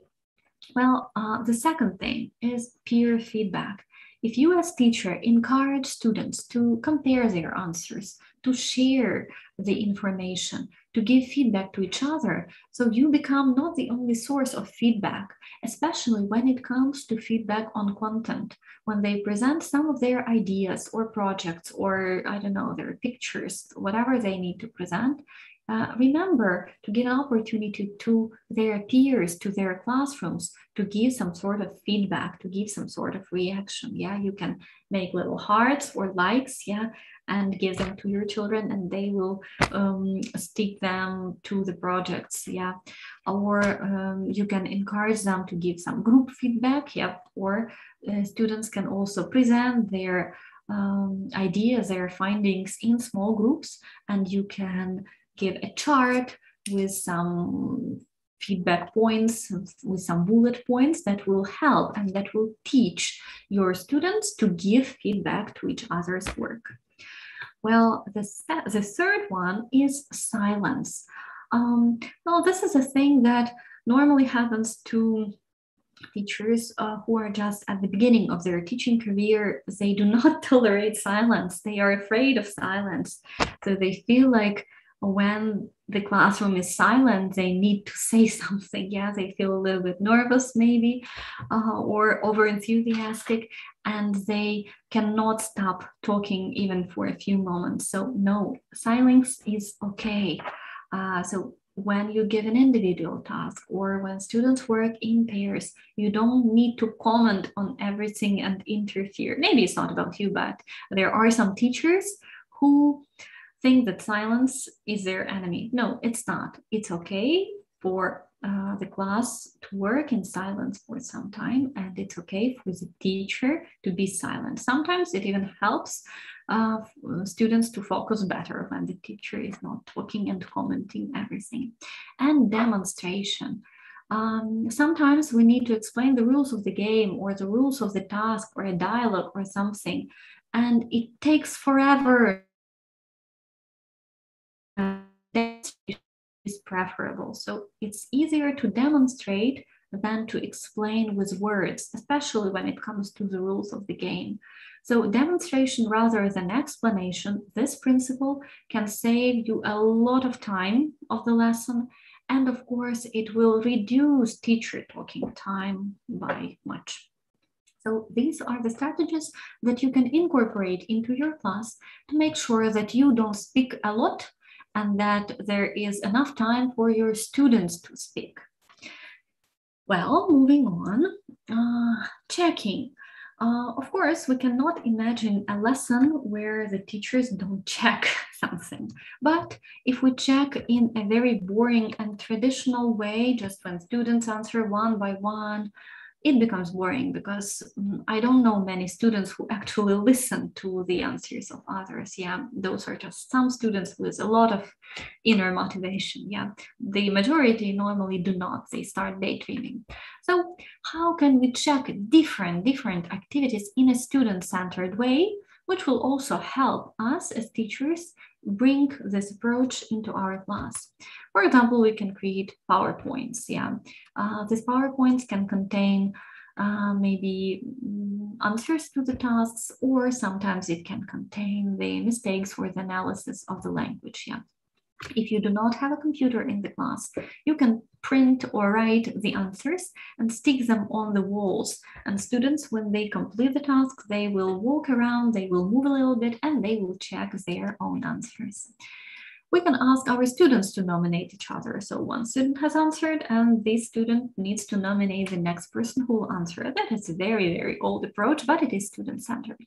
Well, the second thing is peer feedback. If you as teacher encourage students to compare their answers, to share the information, to give feedback to each other, so you become not the only source of feedback, especially when it comes to feedback on content, when they present some of their ideas or projects or, I don't know, their pictures, whatever they need to present, remember to give an opportunity to their peers, to their classrooms, to give some sort of feedback, to give some sort of reaction. Yeah, you can make little hearts or likes, yeah, and give them to your children, and they will stick them to the projects, yeah. Or you can encourage them to give some group feedback, yeah. Or students can also present their ideas, their findings in small groups, and you can give a chart with some feedback points, with some bullet points that will help and that will teach your students to give feedback to each other's work. Well, the third one is silence. Well, this is a thing that normally happens to teachers who are just at the beginning of their teaching career. They do not tolerate silence. They are afraid of silence. So they feel like when the classroom is silent, they need to say something. Yeah, they feel a little bit nervous maybe, or over-enthusiastic, and they cannot stop talking even for a few moments. So no, silence is okay. So when you give an individual task or when students work in pairs, you don't need to comment on everything and interfere. Maybe it's not about you, but there are some teachers who think that silence is their enemy. No, it's not. It's okay for the class to work in silence for some time, and it's okay for the teacher to be silent. Sometimes it even helps students to focus better when the teacher is not talking and commenting everything. And demonstration. Sometimes we need to explain the rules of the game or the rules of the task or a dialogue or something, and it takes forever. That is preferable. So it's easier to demonstrate than to explain with words, especially when it comes to the rules of the game. So demonstration rather than explanation, this principle can save you a lot of time of the lesson. And of course, it will reduce teacher talking time by much. So these are the strategies that you can incorporate into your class to make sure that you don't speak a lot and that there is enough time for your students to speak. Well, moving on, checking. Of course, we cannot imagine a lesson where the teachers don't check something. But if we check in a very boring and traditional way, just when students answer one by one, it becomes boring because I don't know many students who actually listen to the answers of others. Yeah, those are just some students with a lot of inner motivation. Yeah, the majority normally do not. They start daydreaming. So how can we check different activities in a student-centered way, which will also help us as teachers bring this approach into our class? For example, we can create PowerPoints. Yeah, these PowerPoints can contain maybe answers to the tasks, or sometimes it can contain the mistakes or the analysis of the language. Yeah. If you do not have a computer in the class, you can print or write the answers and stick them on the walls. And students, when they complete the task, they will walk around, they will move a little bit, and they will check their own answers. We can ask our students to nominate each other. So one student has answered, and this student needs to nominate the next person who will answer. That is a very old approach, but it is student-centered.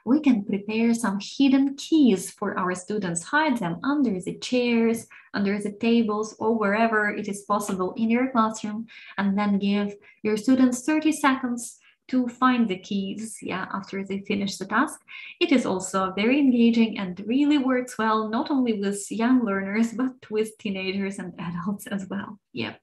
We can prepare some hidden keys for our students, hide them under the chairs, under the tables, or wherever it is possible in your classroom, and then give your students 30 seconds to find the keys, yeah, after they finish the task. It is also very engaging and really works well, not only with young learners, but with teenagers and adults as well. Yeah.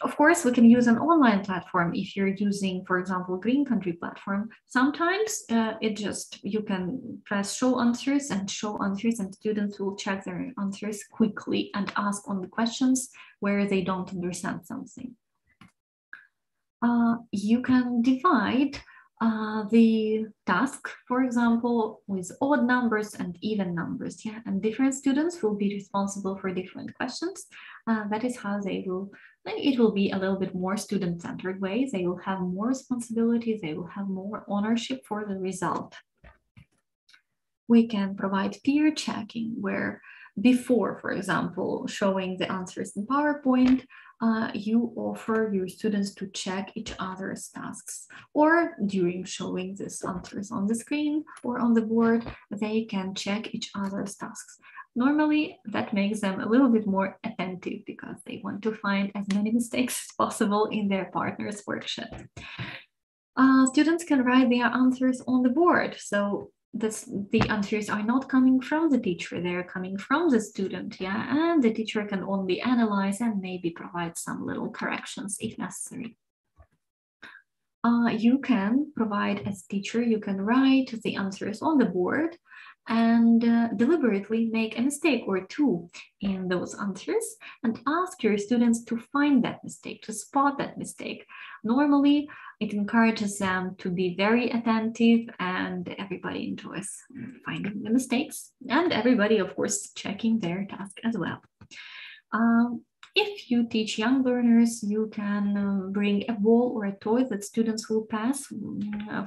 Of course, we can use an online platform if you're using, for example, Green Country platform. Sometimes you can press show answers and students will check their answers quickly and ask on the questions where they don't understand something. You can divide the task, for example, with odd numbers and even numbers, yeah, and different students will be responsible for different questions. That is how it will be a little bit more student-centered way. They will have more responsibilities, they will have more ownership for the result. We can provide peer checking, where before, for example, showing the answers in PowerPoint, you offer your students to check each other's tasks, or during showing these answers on the screen or on the board, they can check each other's tasks. Normally, that makes them a little bit more attentive because they want to find as many mistakes as possible in their partner's worksheet. Students can write their answers on the board, so the answers are not coming from the teacher, they're coming from the student, yeah, and the teacher can only analyze and maybe provide some little corrections if necessary. You can provide, as teacher, you can write the answers on the board and deliberately make a mistake or two in those answers and ask your students to find that mistake, to spot that mistake. Normally, it encourages them to be very attentive, and everybody enjoys finding the mistakes, and everybody, of course, checking their task as well. If you teach young learners, you can bring a ball or a toy that students will pass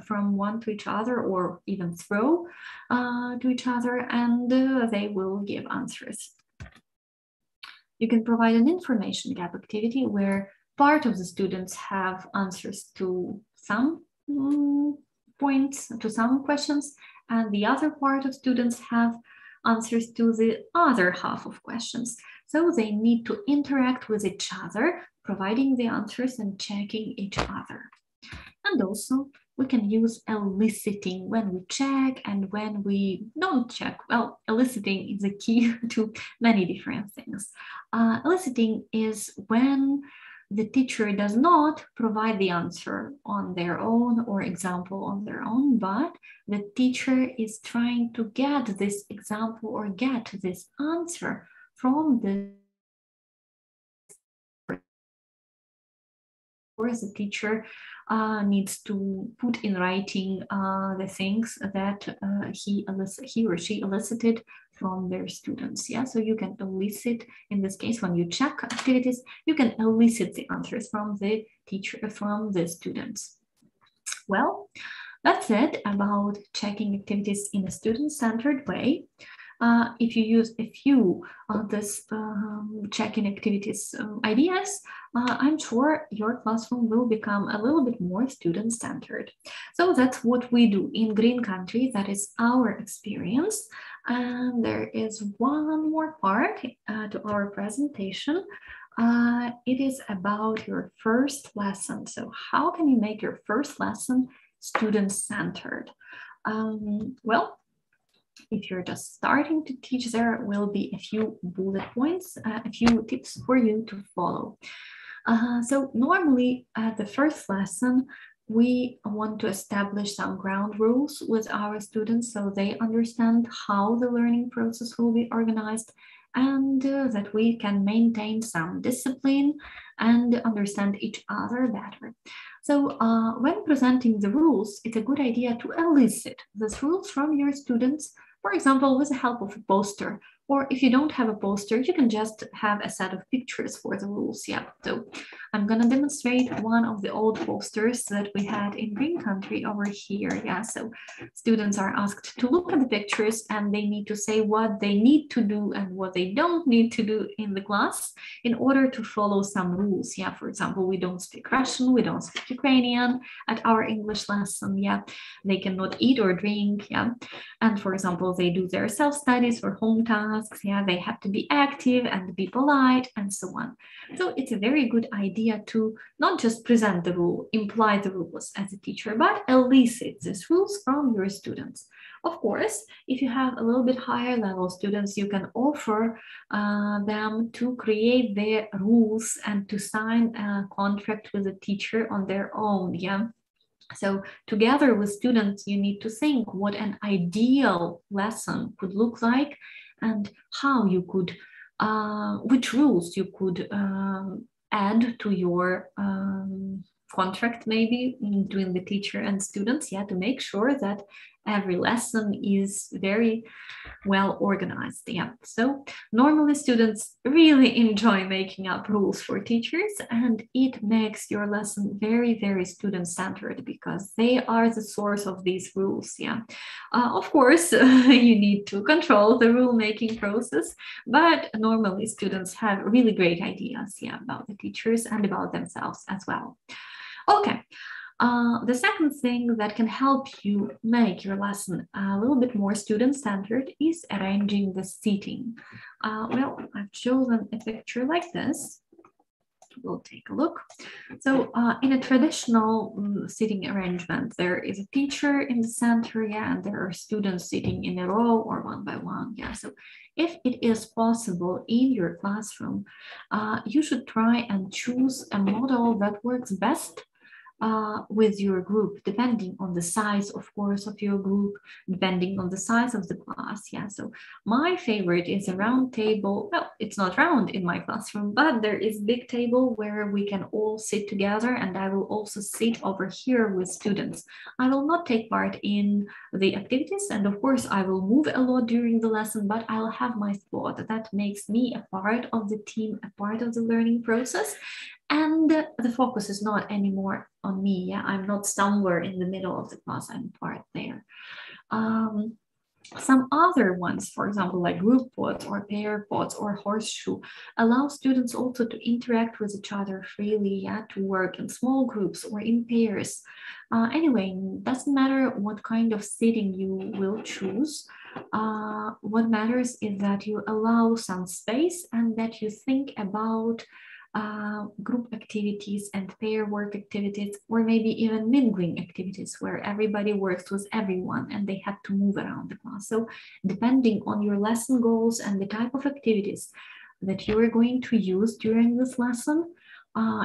from one to each other, or even throw to each other, and they will give answers. You can provide an information gap activity where part of the students have answers to some points, to some questions, and the other part of students have answers to the other half of questions. So they need to interact with each other, providing the answers and checking each other. And also, we can use eliciting when we check and when we don't check. Well, eliciting is a key to many different things. Eliciting is when the teacher does not provide the answer on their own or example on their own, but the teacher is trying to get this example or get this answer from the teacher needs to put in writing the things that he or she elicited from their students. Yeah, so you can elicit, in this case, when you check activities, you can elicit the answers from the teacher, from the students. Well, that's it about checking activities in a student-centered way. If you use a few of this checking activities ideas, I'm sure your classroom will become a little bit more student-centered. So that's what we do in Green Country. That is our experience. And there is one more part to our presentation. It is about your first lesson. So how can you make your first lesson student-centered? Well, if you're just starting to teach, there will be a few bullet points, a few tips for you to follow. So normally at the first lesson, we want to establish some ground rules with our students so they understand how the learning process will be organized, and that we can maintain some discipline and understand each other better. So when presenting the rules, it's a good idea to elicit these rules from your students, for example, with the help of a poster. Or if you don't have a poster, you can just have a set of pictures for the rules. Yeah, so I'm gonna demonstrate one of the old posters that we had in Green Country over here. Yeah, so students are asked to look at the pictures and they need to say what they need to do and what they don't need to do in the class in order to follow some rules. Yeah, for example, we don't speak Russian, we don't speak Ukrainian at our English lesson. Yeah, they cannot eat or drink. Yeah, and for example, they do their self-studies or home tasks. Yeah, they have to be active and be polite and so on. So it's a very good idea to not just present the rule, imply the rules as a teacher, but elicit these rules from your students. Of course, if you have a little bit higher level students, you can offer them to create their rules and to sign a contract with a teacher on their own. Yeah. So together with students, you need to think what an ideal lesson could look like and how you could, which rules you could add to your contract maybe between the teacher and students, yeah, to make sure that every lesson is very well organized. Yeah. So normally students really enjoy making up rules for teachers, and it makes your lesson very, very student-centered because they are the source of these rules. Yeah. Of course, you need to control the rule-making process, but normally students have really great ideas, yeah, about the teachers and about themselves as well. Okay. The second thing that can help you make your lesson a little bit more student-centered is arranging the seating. Well, I've chosen a picture like this. We'll take a look. So in a traditional seating arrangement, there is a teacher in the center, yeah, and there are students sitting in a row or one by one, yeah. So if it is possible in your classroom, you should try and choose a model that works best with your group, depending on the size, of course, of your group, depending on the size of the class. Yeah, so my favorite is a round table. Well, it's not round in my classroom, but there is a big table where we can all sit together, and I will also sit over here with students. I will not take part in the activities, and of course, I will move a lot during the lesson, but I'll have my spot. That makes me a part of the team, a part of the learning process. And the focus is not anymore on me. Yeah, I'm not somewhere in the middle of the class, I'm part there. Some other ones, for example, like group pods or pair pods or horseshoe, allow students also to interact with each other freely, yeah, to work in small groups or in pairs. Anyway, doesn't matter what kind of sitting you will choose. What matters is that you allow some space and that you think about group activities and pair work activities, or maybe even mingling activities where everybody works with everyone and they have to move around the class. So depending on your lesson goals and the type of activities that you are going to use during this lesson,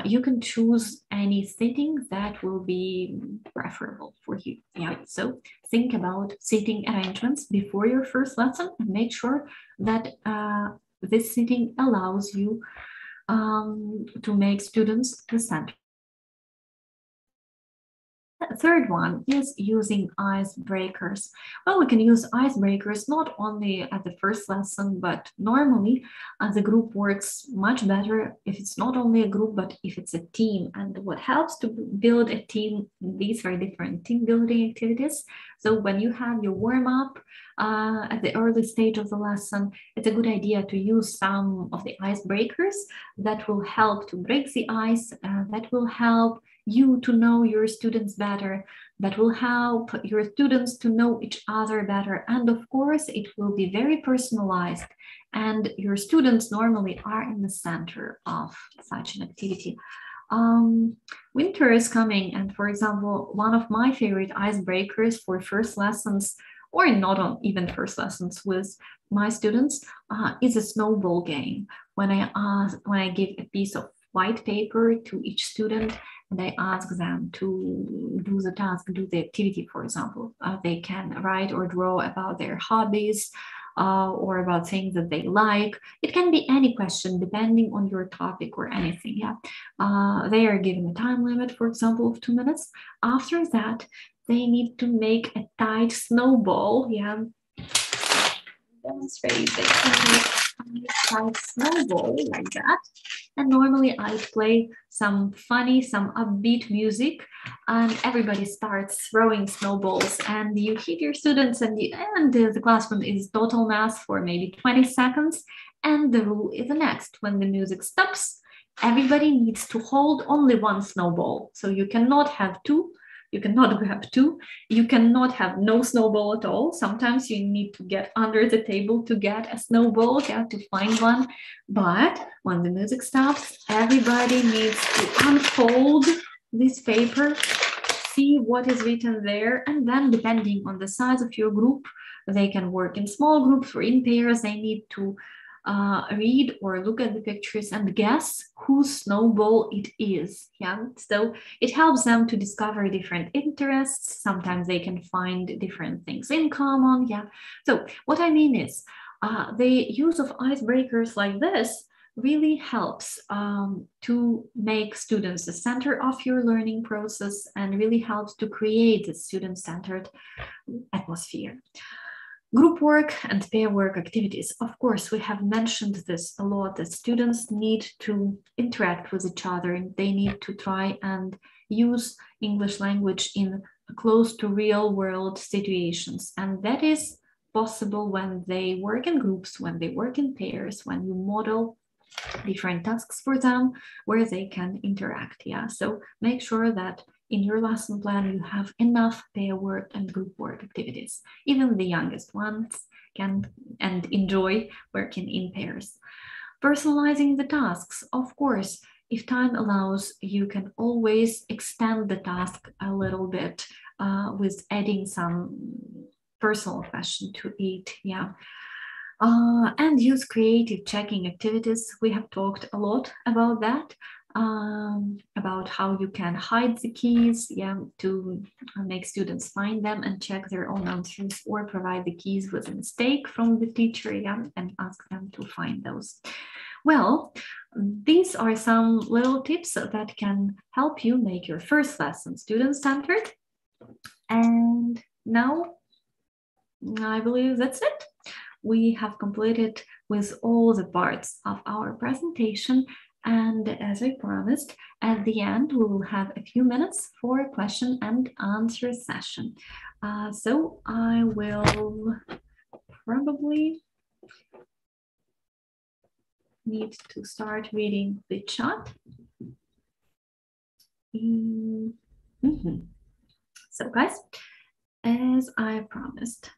you can choose any sitting that will be preferable for you. Yeah, so think about seating arrangements before your first lesson and make sure that this sitting allows you to make students the center. The third one is using icebreakers. Well, we can use icebreakers not only at the first lesson, but normally the group works much better if it's not only a group, but if it's a team. And what helps to build a team, these are different team building activities. So when you have your warm-up at the early stage of the lesson, it's a good idea to use some of the icebreakers that will help to break the ice, that will help you to know your students better, that will help your students to know each other better. And of course, it will be very personalized. And your students normally are in the center of such an activity. Winter is coming, and for example, one of my favorite icebreakers for first lessons, or not on even first lessons with my students, is a snowball game. When I give a piece of white paper to each student, and I ask them to do the task, do the activity, for example. They can write or draw about their hobbies or about things that they like. It can be any question depending on your topic or anything, yeah. They are given a time limit, for example, of 2 minutes. After that, they need to make a tight snowball, yeah. Demonstrate that tight snowball like that. And normally I play some funny, some upbeat music, and everybody starts throwing snowballs, and you hit your students, and the classroom is total math for maybe 20 seconds. And the rule is the next: when the music stops, everybody needs to hold only one snowball. So you cannot have two. You cannot have two. You cannot have no snowball at all. Sometimes you need to get under the table to get a snowball, yeah, to find one. But when the music stops, everybody needs to unfold this paper, see what is written there, and then depending on the size of your group, they can work in small groups or in pairs. They need to read or look at the pictures and guess whose snowball it is. Yeah, so it helps them to discover different interests. Sometimes they can find different things in common. Yeah, so what I mean is the use of icebreakers like this really helps to make students the center of your learning process and really helps to create a student-centered atmosphere. Group work and pair work activities. Of course, we have mentioned this a lot, that students need to interact with each other and they need to try and use English language in close to real world situations. And that is possible when they work in groups, when they work in pairs, when you model different tasks for them where they can interact. Yeah, so make sure that in your lesson plan you have enough pair work and group work activities. Even the youngest ones can and enjoy working in pairs. Personalizing the tasks, of course, if time allows, you can always extend the task a little bit with adding some personal question to it. Yeah. And use creative checking activities. We have talked a lot about that, about how you can hide the keys, yeah, to make students find them and check their own answers, or provide the keys with a mistake from the teacher, yeah, and ask them to find those. Well, these are some little tips that can help you make your first lesson student-centered. And now, I believe that's it. We have completed with all the parts of our presentation. And as I promised, at the end, we will have a few minutes for a question and answer session. So I will probably need to start reading the chat. So guys, as I promised,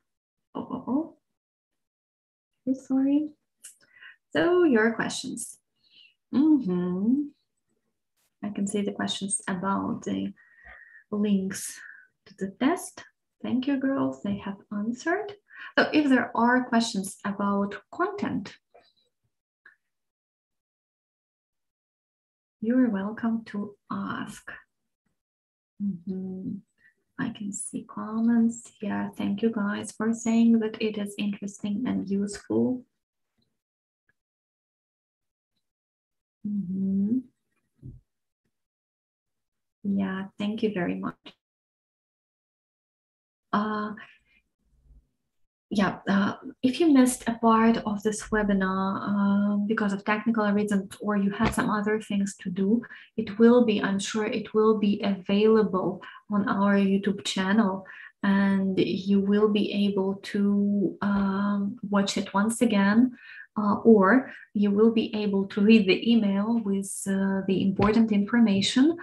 sorry. So your questions. I can see the questions about the links to the test. Thank you, girls. They have answered. So if there are questions about content, you're welcome to ask. I can see comments. Yeah, thank you guys for saying that it is interesting and useful. Yeah, thank you very much. If you missed a part of this webinar because of technical reasons, or you had some other things to do, it will be, I'm sure it will be available on our YouTube channel, and you will be able to watch it once again, or you will be able to read the email with the important information,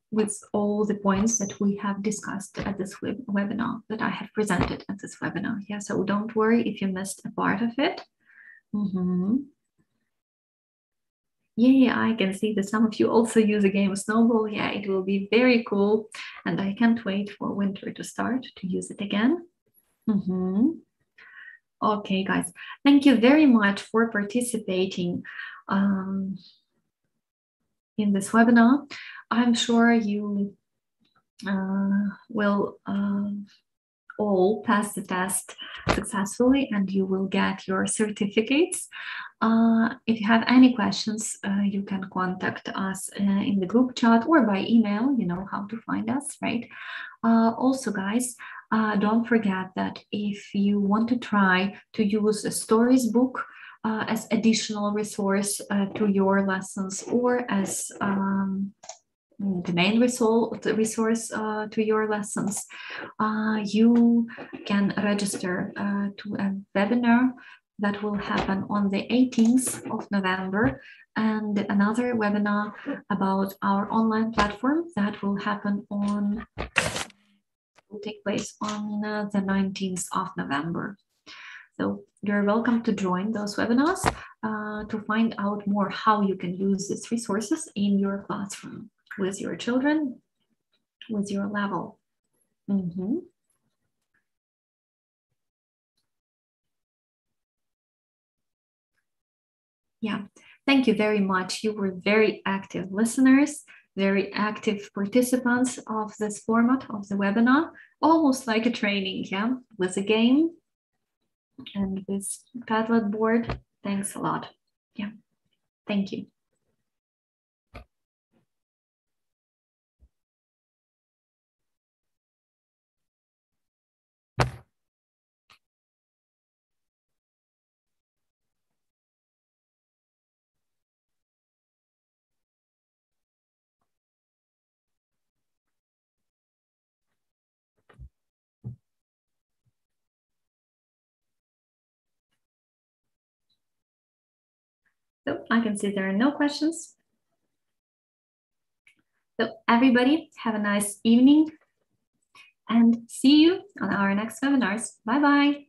with all the points that we have discussed at this webinar, that I have presented at this webinar. Yeah, so don't worry if you missed a part of it. Yeah, I can see that some of you also use the game Snowball. Yeah, it will be very cool. And I can't wait for winter to start to use it again. Okay, guys, thank you very much for participating in this webinar. I'm sure you will all pass the test successfully and you will get your certificates. If you have any questions, you can contact us in the group chat or by email. You know how to find us, right? Also, guys, don't forget that if you want to try to use a stories book as additional resource to your lessons, or as the main resource to your lessons, you can register to a webinar that will happen on the 18th of November, and another webinar about our online platform that will happen on, will take place on the 19th of November. So you're welcome to join those webinars to find out more how you can use these resources in your classroom with your children, with your level. Yeah, thank you very much. You were very active listeners, very active participants of this format of the webinar, almost like a training, yeah, with a game and with Padlet board. Thanks a lot. Yeah, thank you. So I can see there are no questions. So everybody have a nice evening and see you on our next webinars. Bye-bye.